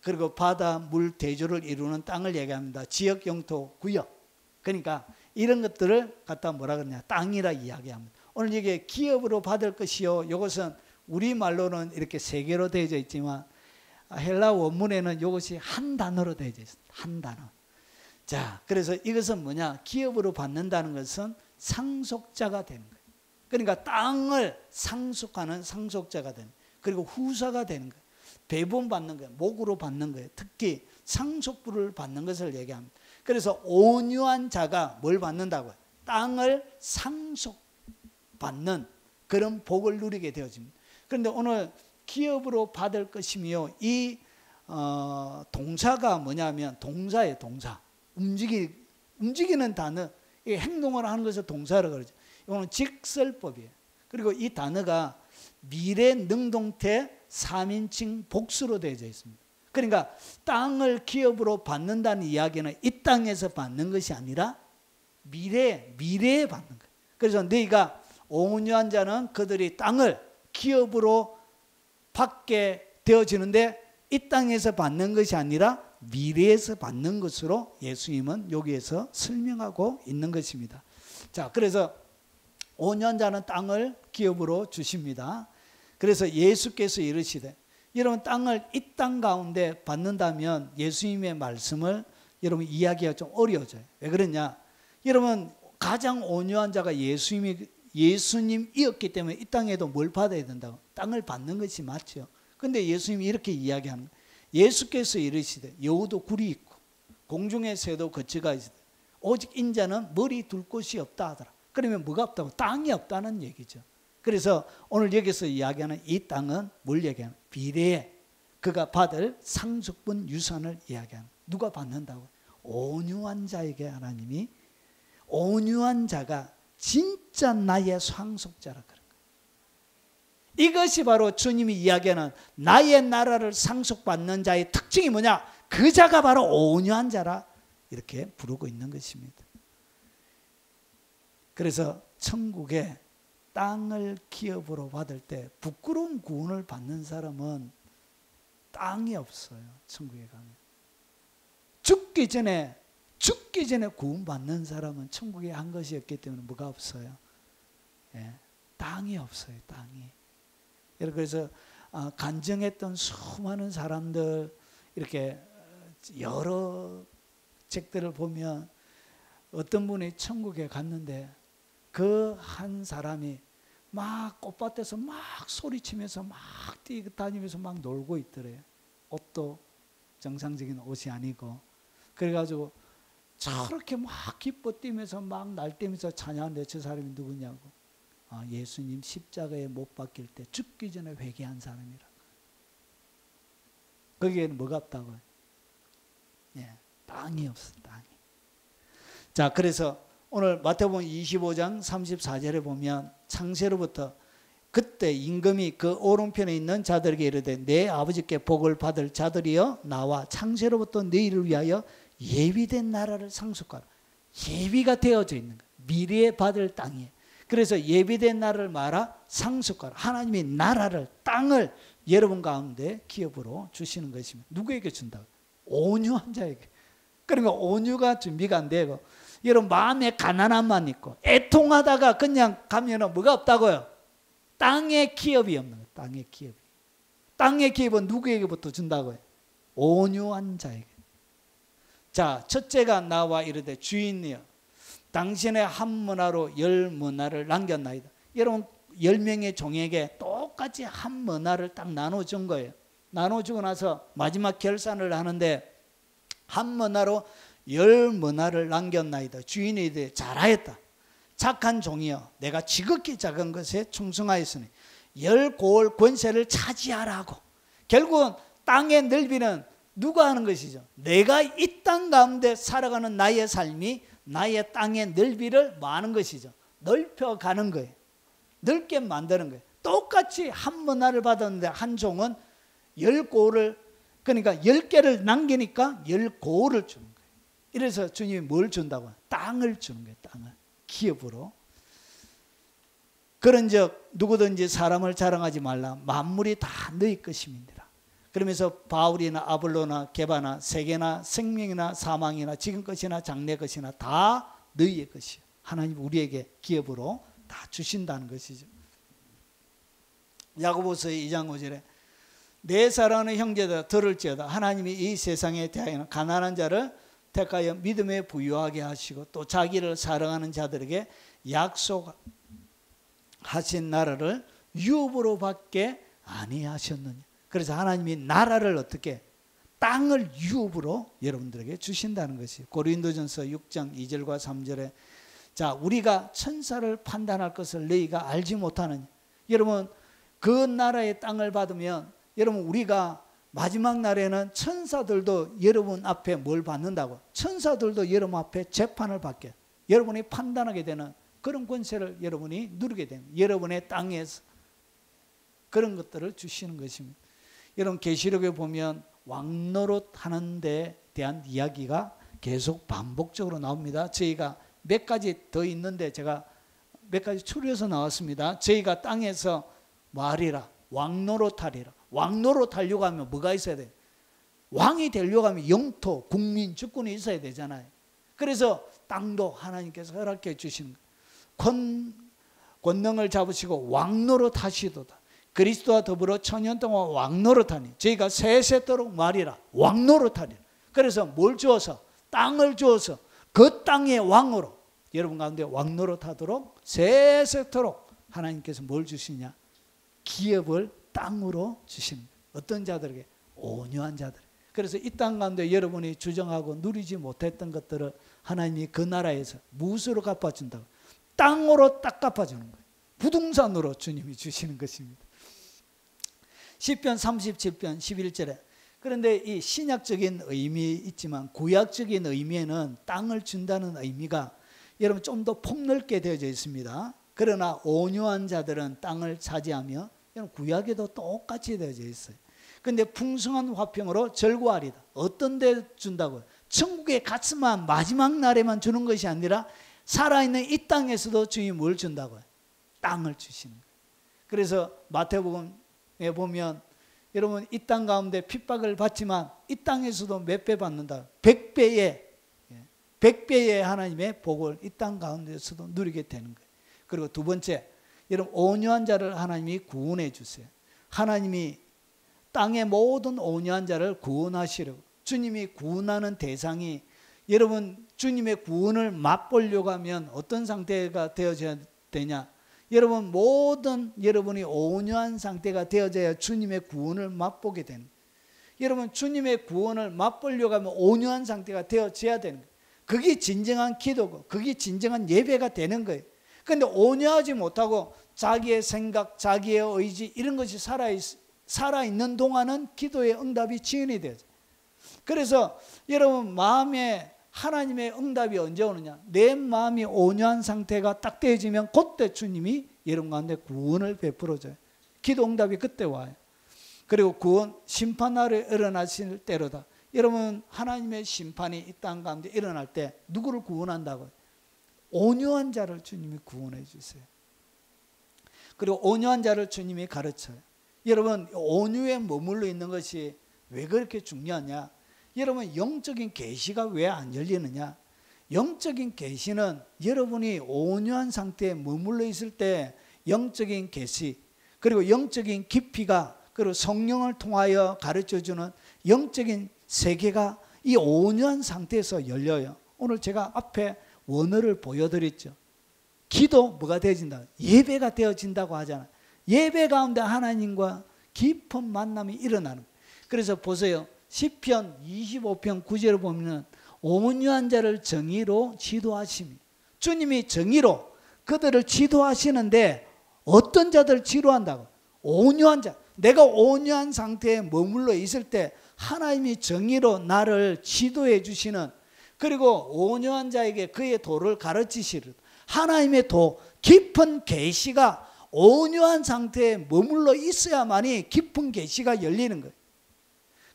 그리고 바다, 물, 대조를 이루는 땅을 얘기합니다. 지역, 영토, 구역. 그러니까 이런 것들을 갖다 뭐라 그러냐? 땅이라 이야기합니다. 오늘 이게 기업으로 받을 것이요. 이것은 우리말로는 이렇게 세 개로 되어져 있지만 헬라 원문에는 이것이 한 단어로 되어져 있습니다. 한 단어. 자, 그래서 이것은 뭐냐? 기업으로 받는다는 것은 상속자가 되는 거예요. 그러니까 땅을 상속하는 상속자가 되는 거예요. 그리고 후사가 되는 거예요. 배분받는 거예요. 목으로 받는 거예요. 특히 상속부를 받는 것을 얘기합니다. 그래서 온유한 자가 뭘 받는다고요? 땅을 상속받는 그런 복을 누리게 되어집니다. 그런데 오늘 기업으로 받을 것이며 이 동사가 뭐냐면 동사예요. 동사. 움직이는 단어. 이 행동을 하는 것을 동사라고 그러죠. 이거는 직설법이에요. 그리고 이 단어가 미래 능동태 3인칭 복수로 되어져 있습니다. 그러니까 땅을 기업으로 받는다는 이야기는 이 땅에서 받는 것이 아니라 미래에 받는 거예요. 그래서 너희가 온유한 자는 그들이 땅을 기업으로 받게 되어지는데 이 땅에서 받는 것이 아니라 미래에서 받는 것으로 예수님은 여기에서 설명하고 있는 것입니다. 자, 그래서 온유한 자는 땅을 기업으로 주십니다. 그래서 예수께서 이르시되, 여러분 땅을 이 땅 가운데 받는다면 예수님의 말씀을 여러분 이야기가 좀 어려워져요. 왜 그러냐? 여러분 가장 온유한 자가 예수님이었기 때문에 이 땅에도 뭘 받아야 된다고? 땅을 받는 것이 맞죠. 근데 예수님이 이렇게 이야기하는 거예요. 예수께서 이르시되 여우도 굴이 있고 공중의 새도 거처가 있으되 오직 인자는 머리 둘 곳이 없다 하더라. 그러면 뭐가 없다고? 땅이 없다는 얘기죠. 그래서 오늘 여기서 이야기하는 이 땅은 뭘 얘기하는? 미래에 그가 받을 상속분 유산을 이야기하는. 누가 받는다고? 온유한 자에게 하나님이, 온유한 자가 진짜 나의 상속자라 그런 거예요. 이것이 바로 주님이 이야기하는 나의 나라를 상속받는 자의 특징이 뭐냐? 그 자가 바로 온유한 자라 이렇게 부르고 있는 것입니다. 그래서 천국에 땅을 기업으로 받을 때 부끄러운 구원을 받는 사람은 땅이 없어요. 천국에 가면. 죽기 전에 구원받는 사람은 천국에 한 것이 없기 때문에 뭐가 없어요? 예, 땅이 없어요. 땅이. 그래서 간증했던 수많은 사람들 이렇게 여러 책들을 보면 어떤 분이 천국에 갔는데 그 한 사람이 막 꽃밭에서 막 소리치면서 막 뛰다니면서 막 놀고 있더래요. 옷도 정상적인 옷이 아니고. 그래가지고 저렇게 막 기뻐 뛰면서 막 날뛰면서 찬양하는데 저 사람이 누구냐고. 예수님 십자가에 못 박힐 때 죽기 전에 회개한 사람이라. 거기에는 뭐가 없다고요? 예, 땅이 없어. 땅이. 자, 그래서 오늘 마태복음 25장 34절에 보면 창세로부터 그때 임금이 그 오른편에 있는 자들에게 이르되 내 아버지께 복을 받을 자들이여 나와 창세로부터 너희를 위하여 예비된 나라를 상속하라. 예비가 되어져 있는 거예요. 미래에 받을 땅이에요. 그래서 예비된 나라를 말하 상속하라. 하나님이 나라를, 땅을 여러분 가운데 기업으로 주시는 것입니다. 누구에게 준다고? 온유한 자에게. 그러니까 온유가 준비가 안 되고 여러분 마음에 가난함만 있고 애통하다가 그냥 가면은 뭐가 없다고요? 땅의 기업이 없는 거예요. 땅의 기업이. 땅의 기업은 누구에게부터 준다고요? 온유한 자에게. 자, 첫째가 나와 이르되 주인이여 당신의 한 문화로 10문화를 남겼나이다. 여러분 10명의 종에게 똑같이 한 문화를 딱 나눠준 거예요. 나눠주고 나서 마지막 결산을 하는데 한 문화로 10문화를 남겼나이다. 주인이 이르되 잘하였다. 착한 종이여, 내가 지극히 작은 것에 충성하였으니 10고을 권세를 차지하라고. 결국은 땅의 넓이는 누가 하는 것이죠? 내가 이 땅 가운데 살아가는 나의 삶이 나의 땅의 넓이를 뭐 하는 것이죠? 넓혀가는 거예요. 넓게 만드는 거예요. 똑같이 한 문화를 받았는데 한 종은 10고을을, 그러니까 10개를 남기니까 10고을을 주는 거예요. 이래서 주님이 뭘 준다고? 땅을 주는 거예요. 땅을. 기업으로. 그런즉 누구든지 사람을 자랑하지 말라. 만물이 다 너희 것임이니라. 그러면서 바울이나 아볼로나 게바나 세계나 생명이나 사망이나 지금 것이나 장래 것이나 다 너희의 것이요. 하나님 우리에게 기업으로 다 주신다는 것이죠. 야고보서 2장 5절에 내 사랑하는 형제들아 들을지어다. 하나님이 이 세상에 대하여는 가난한 자를 택하여 믿음에 부유하게 하시고 또 자기를 사랑하는 자들에게 약속하신 나라를 유업으로 받게 아니하셨느냐. 그래서 하나님이 나라를 어떻게, 땅을 유업으로 여러분들에게 주신다는 것이 고린도전서 6장 2절과 3절에 자, 우리가 천사를 판단할 것을 너희가 알지 못하느냐. 여러분 그 나라의 땅을 받으면 여러분 우리가 마지막 날에는 천사들도 여러분 앞에 뭘 받는다고? 천사들도 여러분 앞에 재판을 받게, 여러분이 판단하게 되는 그런 권세를 여러분이 누리게 됩니다. 여러분의 땅에서 그런 것들을 주시는 것입니다. 여러분 계시록에 보면 왕노릇 하는 데 대한 이야기가 계속 반복적으로 나옵니다. 저희가 몇 가지 더 있는데 제가 몇 가지 추려서 나왔습니다. 저희가 땅에서 말이라 왕노릇하리라. 왕노릇하려고 하면 뭐가 있어야 돼요? 왕이 되려고 하면 영토, 국민, 주권이 있어야 되잖아요. 그래서 땅도 하나님께서 허락해 주시는 권능을 잡으시고 왕노릇하시도다. 그리스도와 더불어 천년 동안 왕노릇하니 저희가 세세토록 말이라 왕노릇하리라. 그래서 뭘 주어서? 땅을 주어서 그 땅의 왕으로 여러분 가운데 왕노릇하도록 세세토록 하나님께서 뭘 주시냐? 기업을 땅으로 주시는 거예요. 어떤 자들에게? 온유한 자들. 그래서 이 땅 가운데 여러분이 주정하고 누리지 못했던 것들을 하나님이 그 나라에서 무엇으로 갚아준다고? 땅으로 딱 갚아주는 거예요. 부동산으로 주님이 주시는 것입니다. 시편 37편 11절에 그런데 이 신약적인 의미 있지만 구약적인 의미에는 땅을 준다는 의미가 여러분 좀 더 폭넓게 되어져 있습니다. 그러나 온유한 자들은 땅을 차지하며 여러분 구약에도 똑같이 되어져 있어요. 그런데 풍성한 화평으로 절구하리다. 어떤 데 준다고요? 천국에 갔으면 마지막 날에만 주는 것이 아니라 살아있는 이 땅에서도 주님이 뭘 준다고요? 땅을 주시는 거예요. 그래서 마태복음에 보면 여러분 이 땅 가운데 핍박을 받지만 이 땅에서도 몇 배 받는다? 100배의 하나님의 복을 이 땅 가운데서도 누리게 되는 거예요. 그리고 두 번째, 여러분 온유한 자를 하나님이 구원해 주세요. 하나님이 땅의 모든 온유한 자를 구원하시려고. 주님이 구원하는 대상이 여러분 주님의 구원을 맛보려고 하면 어떤 상태가 되어져야 되냐? 여러분 모든 여러분이 온유한 상태가 되어져야 주님의 구원을 맛보게 되는 거예요. 여러분 주님의 구원을 맛보려고 하면 온유한 상태가 되어져야 되는 거예요. 그게 진정한 기도고 그게 진정한 예배가 되는 거예요. 그런데 온유하지 못하고 자기의 생각, 자기의 의지 이런 것이 살아있는 동안은 기도의 응답이 지연이 되죠. 그래서 여러분 마음에 하나님의 응답이 언제 오느냐? 내 마음이 온유한 상태가 딱 되어지면 그때 주님이 여러분 가운데 구원을 베풀어줘요. 기도 응답이 그때 와요. 그리고 구원, 심판날에 일어나실 때로다. 여러분 하나님의 심판이 이 땅 가운데 일어날 때 누구를 구원한다고요? 온유한 자를 주님이 구원해 주세요. 그리고 온유한 자를 주님이 가르쳐요. 여러분 온유에 머물러 있는 것이 왜 그렇게 중요하냐? 여러분 영적인 계시가 왜 안 열리느냐? 영적인 계시는 여러분이 온유한 상태에 머물러 있을 때 영적인 계시 그리고 영적인 깊이가 그리고 성령을 통하여 가르쳐주는 영적인 세계가 이 온유한 상태에서 열려요. 오늘 제가 앞에 원어를 보여드렸죠. 기도 뭐가 되어진다? 예배가 되어진다고 하잖아요. 예배 가운데 하나님과 깊은 만남이 일어나는 거예요. 그래서 보세요. 시편 25편 9절을 보면 온유한 자를 정의로 지도하시며, 주님이 정의로 그들을 지도하시는데 어떤 자들을 지도한다고? 온유한 자. 내가 온유한 상태에 머물러 있을 때 하나님이 정의로 나를 지도해 주시는, 그리고 온유한 자에게 그의 도를 가르치시는 하나님의 도, 깊은 계시가 온유한 상태에 머물러 있어야만이 깊은 계시가 열리는 거예요.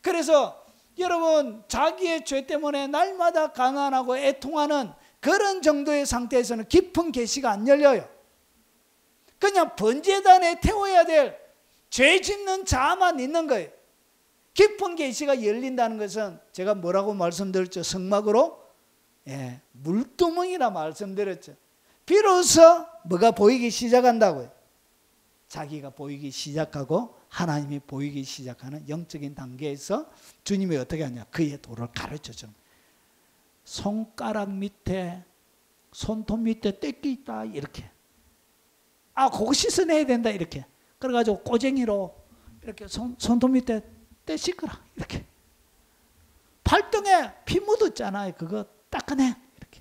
그래서 여러분, 자기의 죄 때문에 날마다 가난하고 애통하는 그런 정도의 상태에서는 깊은 계시가 안 열려요. 그냥 번제단에 태워야 될 죄 짓는 자만 있는 거예요. 깊은 계시가 열린다는 것은 제가 뭐라고 말씀드렸죠? 성막으로 물두멍이라 말씀드렸죠. 비로소 뭐가 보이기 시작한다고요? 자기가 보이기 시작하고 하나님이 보이기 시작하는 영적인 단계에서 주님이 어떻게 하냐? 그의 도를 가르쳐줘. 손가락 밑에, 손톱 밑에 떼끼 있다 이렇게. 아, 그거 씻어내야 된다 이렇게. 그래가지고 꼬쟁이로 이렇게 손톱 밑에 떼 씻거라 이렇게. 발등에 피 묻었잖아요. 그거 닦아내 이렇게.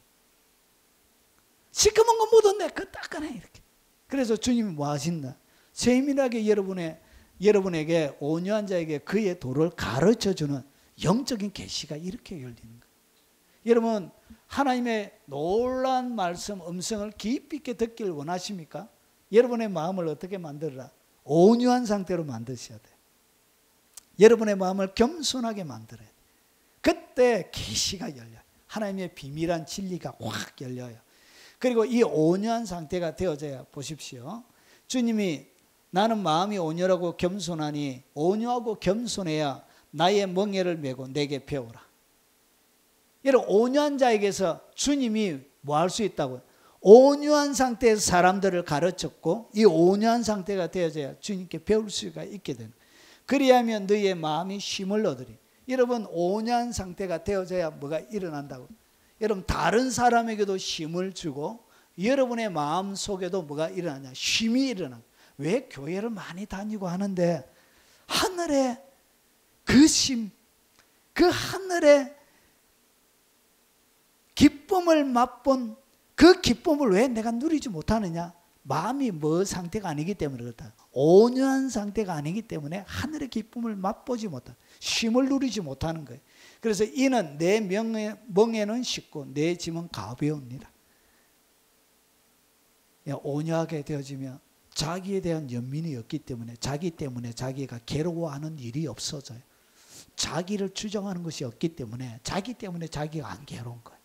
시커먼 거 묻었네. 그거 닦아내 이렇게. 그래서 주님이 뭐 하신다? 세밀하게 여러분에게 온유한 자에게 그의 도를 가르쳐주는 영적인 계시가 이렇게 열리는 거예요. 여러분, 하나님의 놀라운 말씀, 음성을 깊이 있게 듣기를 원하십니까? 여러분의 마음을 어떻게 만들어라? 온유한 상태로 만드셔야 돼요. 여러분의 마음을 겸손하게 만들어야 돼요. 그때 계시가 열려요. 하나님의 비밀한 진리가 확 열려요. 그리고 이 온유한 상태가 되어져야, 보십시오. 주님이 나는 마음이 온유하고 겸손하니 온유하고 겸손해야 나의 멍에를 메고 내게 배우라. 여러분, 온유한 자에게서 주님이 뭐 할 수 있다고요? 온유한 상태에서 사람들을 가르쳤고, 이 온유한 상태가 되어져야 주님께 배울 수가 있게 되는 거예요. 그리하면 너희의 마음이 쉼을 얻으리. 여러분, 온유한 상태가 되어져야 뭐가 일어난다고? 여러분, 다른 사람에게도 쉼을 주고 여러분의 마음 속에도 뭐가 일어나냐? 쉼이 일어나. 왜 교회를 많이 다니고 하는데 하늘에 그 쉼, 그 하늘의 기쁨을 맛본 그 기쁨을 왜 내가 누리지 못하느냐? 마음이 뭐 상태가 아니기 때문에 그렇다. 온유한 상태가 아니기 때문에 하늘의 기쁨을 맛보지 못한, 쉼을 누리지 못하는 거예요. 그래서 이는 내 멍에는 쉽고 내 짐은 가벼웁니다. 온유하게 되어지면 자기에 대한 연민이 없기 때문에, 자기 때문에 자기가 괴로워하는 일이 없어져요. 자기를 추정하는 것이 없기 때문에, 자기 때문에 자기가 안 괴로운 거예요.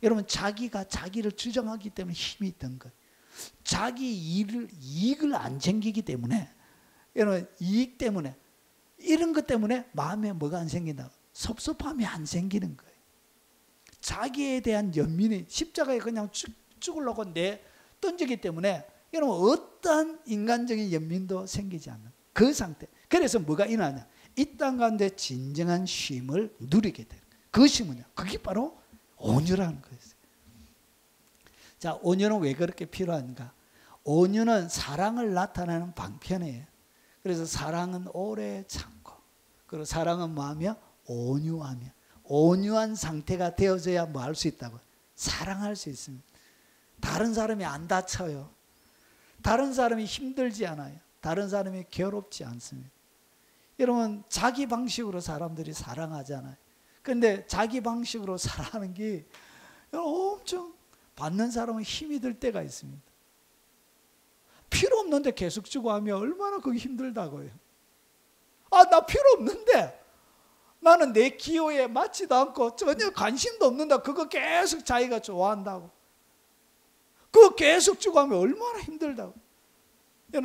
여러분, 자기가 자기를 추정하기 때문에 힘이 있던 거예요. 자기 이익을 안 챙기기 때문에, 여러분, 이익 때문에, 이런 것 때문에 마음에 뭐가 안 생긴다? 섭섭함이 안 생기는 거예요. 자기에 대한 연민이 십자가에 그냥 죽으려고 던지기 때문에 여러분, 어떠한 인간적인 연민도 생기지 않는 그 상태. 그래서 뭐가 일어나냐? 이 땅 가운데 진정한 쉼을 누리게 되는 거예요. 그 쉼은요, 그게 바로 온유라는 거예요. 자, 온유는 왜 그렇게 필요한가? 온유는 사랑을 나타내는 방편이에요. 그래서 사랑은 오래 참고, 그리고 사랑은 뭐하며? 온유하며. 온유한 상태가 되어져야 뭐 할 수 있다고? 사랑할 수 있습니다. 다른 사람이 안 다쳐요. 다른 사람이 힘들지 않아요. 다른 사람이 괴롭지 않습니다. 여러분, 자기 방식으로 사람들이 사랑하잖아요. 그런데 자기 방식으로 사랑하는 게 엄청 받는 사람은 힘이 들 때가 있습니다. 필요 없는데 계속 주고 하면 얼마나 그게 힘들다고요. 아, 나 필요 없는데, 나는 내 기호에 맞지도 않고 전혀 관심도 없는다. 그거 계속 자기가 좋아한다고. 그거 계속 주고 하면 얼마나 힘들다고.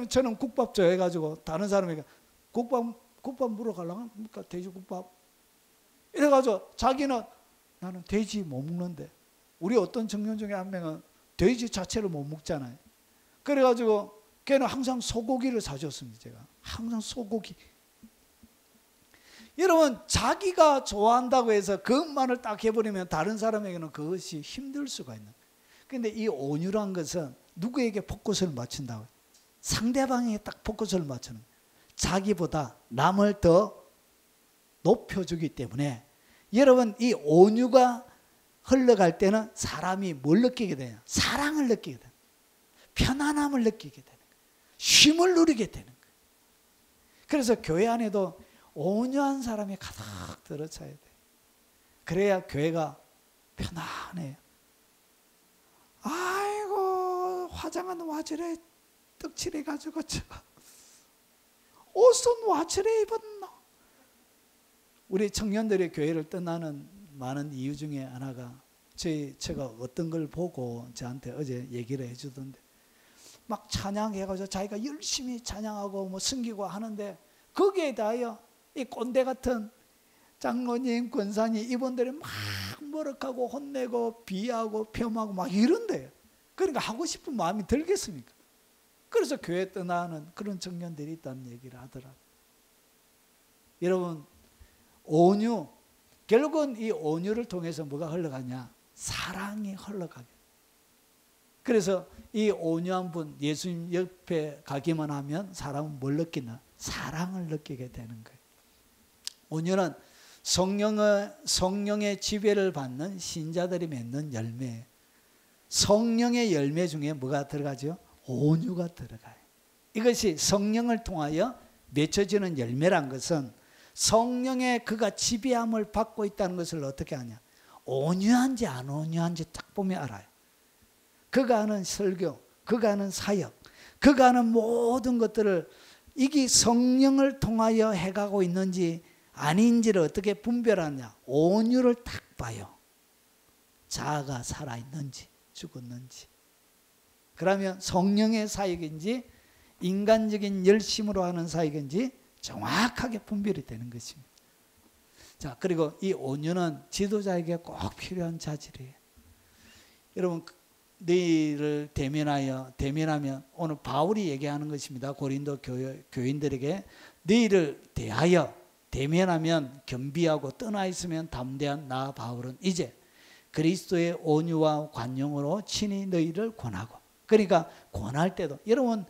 저는 국밥 좋아해가지고 다른 사람에게 국밥 물어가려고 하니까 돼지국밥 이래가지고 자기는 나는 돼지 못 먹는데, 우리 어떤 청년 중에 한 명은 돼지 자체를 못 먹잖아요. 그래가지고 걔는 항상 소고기를 사줬습니다. 제가 항상 소고기. 여러분, 자기가 좋아한다고 해서 그것만을 딱 해버리면 다른 사람에게는 그것이 힘들 수가 있는 거예요. 근데 이 온유란 것은 누구에게 포커스를 맞춘다고요? 상대방에게 딱 포커스를 맞추는 거예요. 자기보다 남을 더 높여주기 때문에 여러분 이 온유가 흘러갈 때는 사람이 뭘 느끼게 돼요? 사랑을 느끼게 돼요. 편안함을 느끼게 되는 거예요. 쉼을 누리게 되는 거예요. 그래서 교회 안에도 온유한 사람이 가득 들어차야 돼요. 그래야 교회가 편안해요. 아이고 화장은 와저래 떡칠해가지고 옷은 와저래 입었노. 우리 청년들이 교회를 떠나는 많은 이유 중에 하나가 제가 어떤 걸 보고 저한테 어제 얘기를 해주던데 막 찬양해가지고 자기가 열심히 찬양하고 뭐 섬기고 하는데 거기에 대하여 이 꼰대 같은 장로님, 권사님 이분들이 막 머럭하고 혼내고 비하고 폄하고 막 이런데요. 그러니까 하고 싶은 마음이 들겠습니까? 그래서 교회 떠나는 그런 청년들이 있다는 얘기를 하더라고요. 여러분 온유, 결국은 이 온유를 통해서 뭐가 흘러가냐? 사랑이 흘러가게. 그래서 이 온유한 분 예수님 옆에 가기만 하면 사람은 뭘 느끼나? 사랑을 느끼게 되는 거예요. 온유는 성령의 지배를 받는 신자들이 맺는 열매. 성령의 열매 중에 뭐가 들어가죠? 온유가 들어가요. 이것이 성령을 통하여 맺혀지는 열매란 것은 성령의 그가 지배함을 받고 있다는 것을 어떻게 하냐? 온유한지 안 온유한지 딱 보면 알아요. 그가 하는 설교, 그가 하는 사역, 그가 하는 모든 것들을 이게 성령을 통하여 해가고 있는지 아닌지를 어떻게 분별하냐? 온유를 딱 봐요. 자아가 살아있는지 죽었는지. 그러면 성령의 사역인지 인간적인 열심으로 하는 사역인지 정확하게 분별이 되는 것입니다. 자, 그리고 이 온유는 지도자에게 꼭 필요한 자질이에요. 여러분 너희를 대면하면 오늘 바울이 얘기하는 것입니다. 고린도 교인들에게 너희를 대하여 대면하면 겸비하고 떠나 있으면 담대한 나 바울은 이제 그리스도의 온유와 관용으로 친히 너희를 권하고. 그러니까 권할 때도 여러분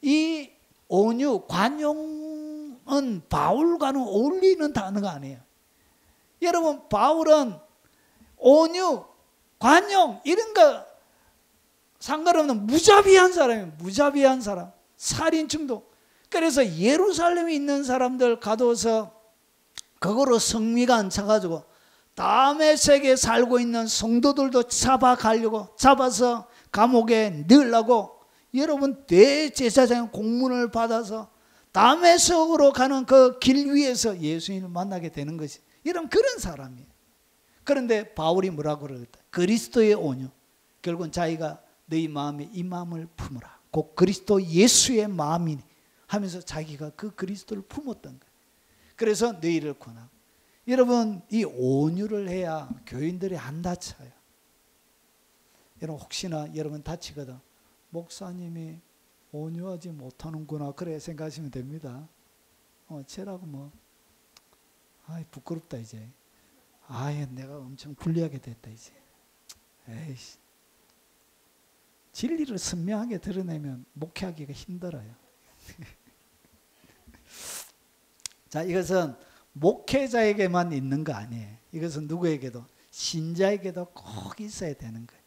이 온유 관용은 바울과는 어울리는 단어가 아니에요. 여러분 바울은 온유 관용 이런 거 상관없는 무자비한 사람이에요. 무자비한 사람. 살인 중독. 그래서 예루살렘에 있는 사람들 가둬서 그거로 성미가 안 차가지고 다음에 세계에 살고 있는 성도들도 잡아서 감옥에 넣으려고 여러분 대제사장의 공문을 받아서 다메섹으로 가는 그 길 위에서 예수님을 만나게 되는 것이 이런 그런 사람이에요. 그런데 바울이 뭐라고 그러겠다? 그리스도의 온유. 결국은 자기가 너희 마음에 이 마음을 품으라. 곧 그리스도 예수의 마음이니 하면서 자기가 그 그리스도를 품었던 거예요. 그래서 너희를 권하고. 여러분 이 온유를 해야 교인들이 안 다쳐요. 여러분 혹시나 여러분 다치거든. 목사님이 온유하지 못하는구나 그래 생각하시면 됩니다. 쟤라고 뭐 부끄럽다 이제. 내가 엄청 불리하게 됐다 이제. 에이씨. 진리를 선명하게 드러내면 목회하기가 힘들어요. 자, 이것은 목회자에게만 있는 거 아니에요. 이것은 누구에게도 신자에게도 꼭 있어야 되는 거예요.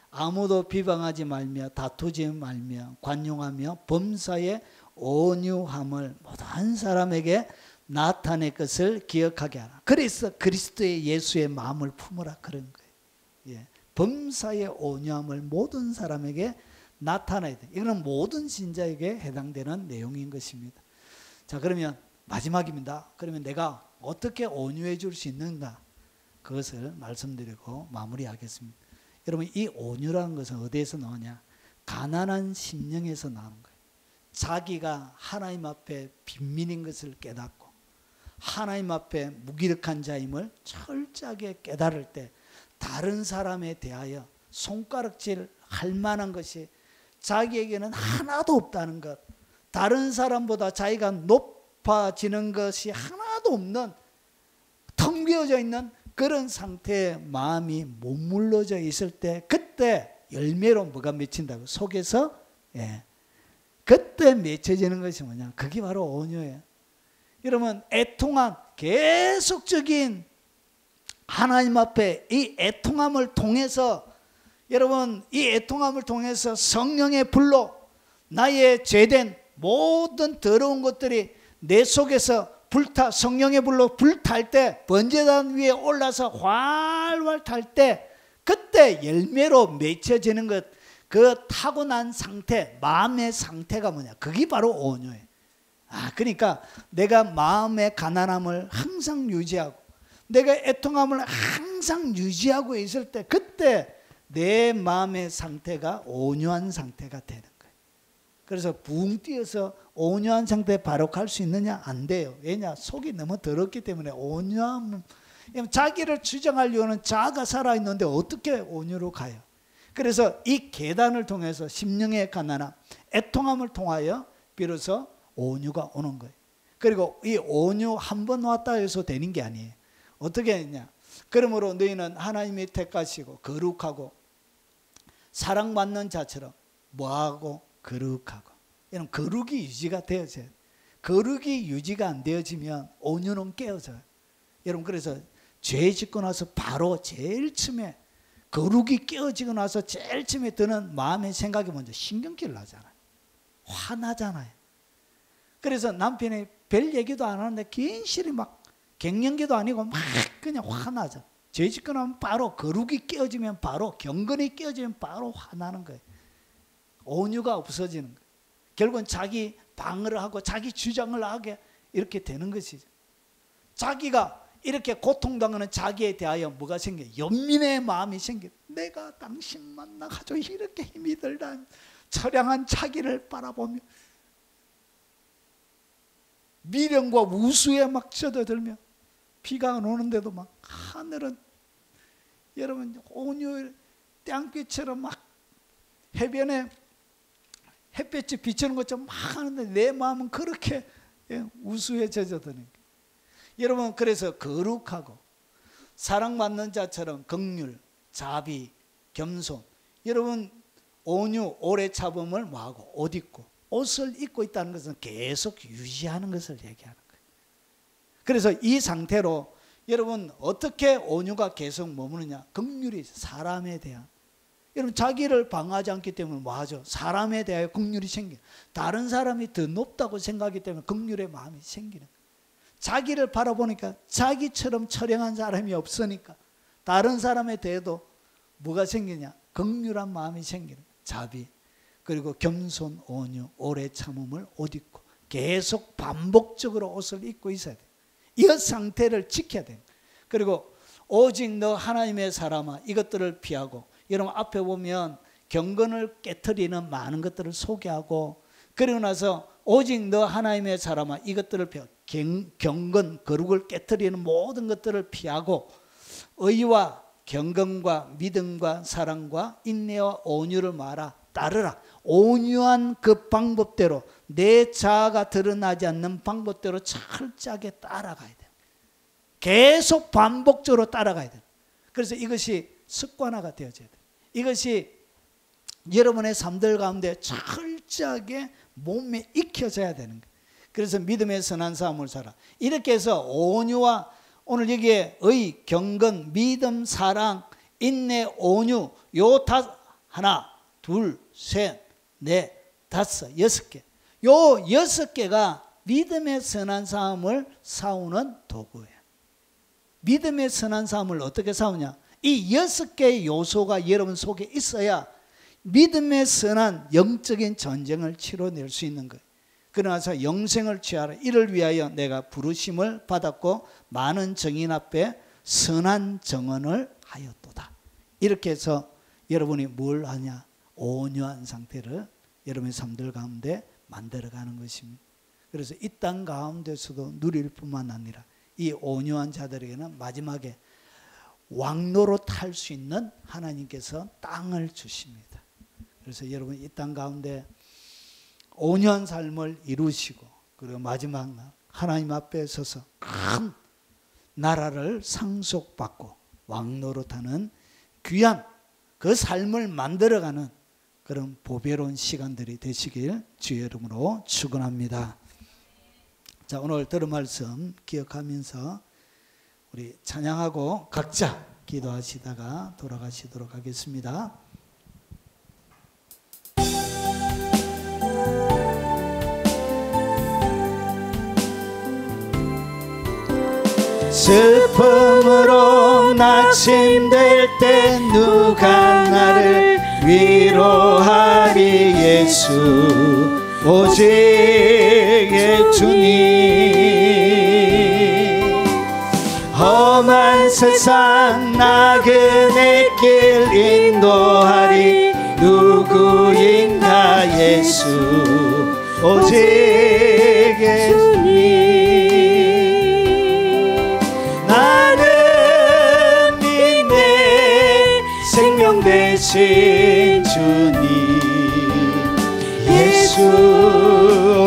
아무도 비방하지 말며 다투지 말며 관용하며 범사에 온유함을 모든 사람에게 나타낼 것을 기억하게 하라. 그래서 그리스도의 예수의 마음을 품으라 그런 거예요. 예. 범사의 온유함을 모든 사람에게 나타내야 돼. 이거는 모든 신자에게 해당되는 내용인 것입니다. 자, 그러면 마지막입니다. 그러면 내가 어떻게 온유해 줄 수 있는가? 그것을 말씀드리고 마무리하겠습니다. 여러분 이 온유라는 것은 어디에서 나오냐? 가난한 심령에서 나오는 거예요. 자기가 하나님 앞에 빈민인 것을 깨닫고 하나님 앞에 무기력한 자임을 철저하게 깨달을 때 다른 사람에 대하여 손가락질 할 만한 것이 자기에게는 하나도 없다는 것, 다른 사람보다 자기가 높아지는 것이 하나도 없는 텅 비어져 있는 그런 상태에 마음이 머물러져 있을 때 그때 열매로 뭐가 맺힌다고? 속에서 그때 맺혀지는 것이 뭐냐? 그게 바로 온유예요. 여러분 애통함, 계속적인 하나님 앞에 이 애통함을 통해서 여러분 이 애통함을 통해서 성령의 불로 나의 죄된 모든 더러운 것들이 내 속에서 불타 성령의 불로 불탈 때 번제단 위에 올라서 활활 탈 때 그때 열매로 맺혀지는 것, 그 타고난 상태, 마음의 상태가 뭐냐? 그게 바로 온유예요. 그러니까 내가 마음의 가난함을 항상 유지하고 내가 애통함을 항상 유지하고 있을 때 그때 내 마음의 상태가 온유한 상태가 되는 거예요. 그래서 붕 뛰어서 온유한 상태에 바로 갈 수 있느냐? 안 돼요. 왜냐? 속이 너무 더럽기 때문에. 온유함, 자기를 주장하려는 자아가 살아있는데 어떻게 온유로 가요? 그래서 이 계단을 통해서 심령의 가난함, 애통함을 통하여 비로소 온유가 오는 거예요. 그리고 이 온유 한 번 왔다 해서 되는 게 아니에요. 어떻게 했냐? 그러므로 너희는 하나님이 택하시고 거룩하고 사랑받는 자처럼 뭐하고? 거룩하고. 여러분 거룩이 유지가 되어져야 돼요. 거룩이 유지가 안 되어지면 온유는 깨어져요. 여러분 그래서 죄 짓고 나서 바로 제일 처음에 거룩이 깨어지고 나서 제일 처음에 드는 마음의 생각이 먼저 신경질 나잖아요. 화나잖아요. 그래서 남편이 별 얘기도 안 하는데 괜시리 막 갱년기도 아니고 막 그냥 화나죠. 죄 짓고 나면 바로 거룩이 깨어지면 바로 경건이 깨어지면 바로 화나는 거예요. 온유가 없어지는 거예요. 결국은 자기 방어를 하고 자기 주장을 하게 이렇게 되는 것이죠. 자기가 이렇게 고통당하는 자기에 대하여 뭐가 생겨요? 연민의 마음이 생겨요. 내가 당신 만나가지고 이렇게 힘이 들다 처량한 자기를 바라보며 미련과 우수에 막 젖어들며 비가 안 오는데도 막 하늘은 여러분 온유 땅빛처럼 막 해변에 햇볕이 비치는 것처럼 막 하는데 내 마음은 그렇게 우수에 젖어드는 거예요. 여러분 그래서 거룩하고 사랑받는 자처럼 긍휼, 자비, 겸손. 여러분 온유, 오래 참음을 뭐하고? 옷 입고. 옷을 입고 있다는 것은 계속 유지하는 것을 얘기하는 거예요. 그래서 이 상태로 여러분 어떻게 온유가 계속 머무느냐? 긍휼이 사람에 대한. 여러분 자기를 방어하지 않기 때문에 뭐하죠? 사람에 대하여 긍휼이 생겨요. 다른 사람이 더 높다고 생각하기 때문에 긍휼의 마음이 생기는 거예요. 자기를 바라보니까 자기처럼 처량한 사람이 없으니까 다른 사람에 대해도 뭐가 생기냐? 긍휼한 마음이 생기는 거예요. 자비, 그리고 겸손, 온유, 오래 참음을 옷 입고 계속 반복적으로 옷을 입고 있어야 돼요. 이 상태를 지켜야 돼요. 그리고 오직 너 하나님의 사람아 이것들을 피하고, 여러분 앞에 보면 경건을 깨트리는 많은 것들을 소개하고, 그리고 나서 오직 너 하나님의 사람아 이것들을 피하고, 경건, 거룩을 깨트리는 모든 것들을 피하고 의와 경건과 믿음과 사랑과 인내와 온유를 말아 따르라. 온유한 그 방법대로, 내 자아가 드러나지 않는 방법대로 철저하게 따라가야 돼요. 계속 반복적으로 따라가야 돼요. 그래서 이것이 습관화가 되어져야 돼요. 이것이 여러분의 삶들 가운데 철저하게 몸에 익혀져야 되는 거예요. 그래서 믿음의 선한 삶을 살아. 이렇게 해서 온유와, 오늘 여기에 의, 경건, 믿음, 사랑, 인내, 온유, 요 하나, 둘, 셋, 넷, 다섯, 6개. 요 6개가 믿음의 선한 삶을 싸우는 도구예요. 믿음의 선한 삶을 어떻게 싸우냐? 이 6개의 요소가 여러분 속에 있어야 믿음의 선한 영적인 전쟁을 치러낼 수 있는 거예요. 그러나서 영생을 취하라. 이를 위하여 내가 부르심을 받았고 많은 정인 앞에 선한 정언을 하였도다. 이렇게 해서 여러분이 뭘 하냐? 온유한 상태를 여러분의 삶들 가운데 만들어가는 것입니다. 그래서 이 땅 가운데서도 누릴 뿐만 아니라 이 온유한 자들에게는 마지막에 왕노로 탈 수 있는 하나님께서 땅을 주십니다. 그래서 여러분 이 땅 가운데 온유한 삶을 이루시고, 그리고 마지막 날 하나님 앞에 서서 큰 나라를 상속받고 왕노로 타는 귀한 그 삶을 만들어가는 그런 보배로운 시간들이 되시길 주의 이름으로 축원합니다. 자, 오늘 들은 말씀 기억하면서 우리 찬양하고 각자 기도하시다가 돌아가시도록 하겠습니다. 슬픔으로 낙심될 때 누가 나를 위로하리. 예수 오직 예수님. 험한 세상 나그네 길 인도하리. 누구인가. 예수 오직 예수님. 나는 믿네 생명 되신 주님. 예수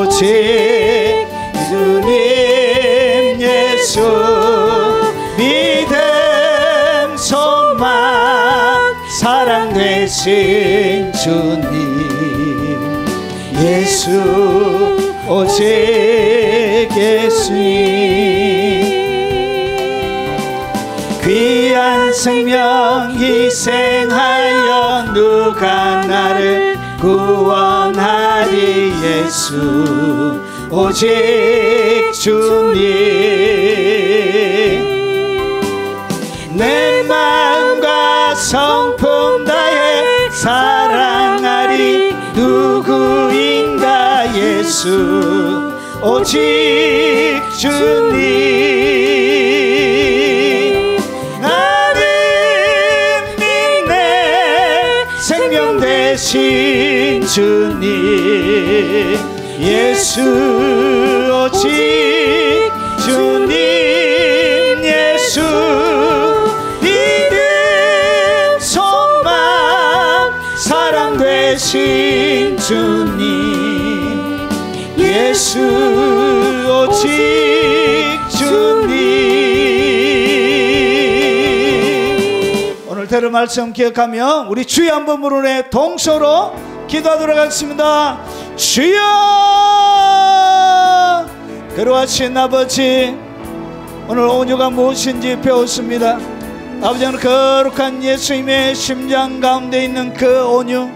오직 주님. 예수 믿음 소망 사랑 되신 주님. 예수 오직 예수님. 귀한 생명 희생하여 누가 나를 구원하리. 예수 오직 주님. 내 마음과 성품 다해 사랑하리. 누구인가. 예수 오직 주님. 나는 믿네 생명 되신 주님. 예수 오직 주님. 예수 믿음 소망 사랑 되신 주님. 예수 오직 주님. 오늘 들은 말씀 기억하며 우리 주여 한번 부르네 동서로 기도하도록 하겠습니다. 주여. 그러하신 아버지, 오늘 온유가 무엇인지 배웠습니다. 아버지, 오늘 거룩한 예수님의 심장 가운데 있는 그 온유,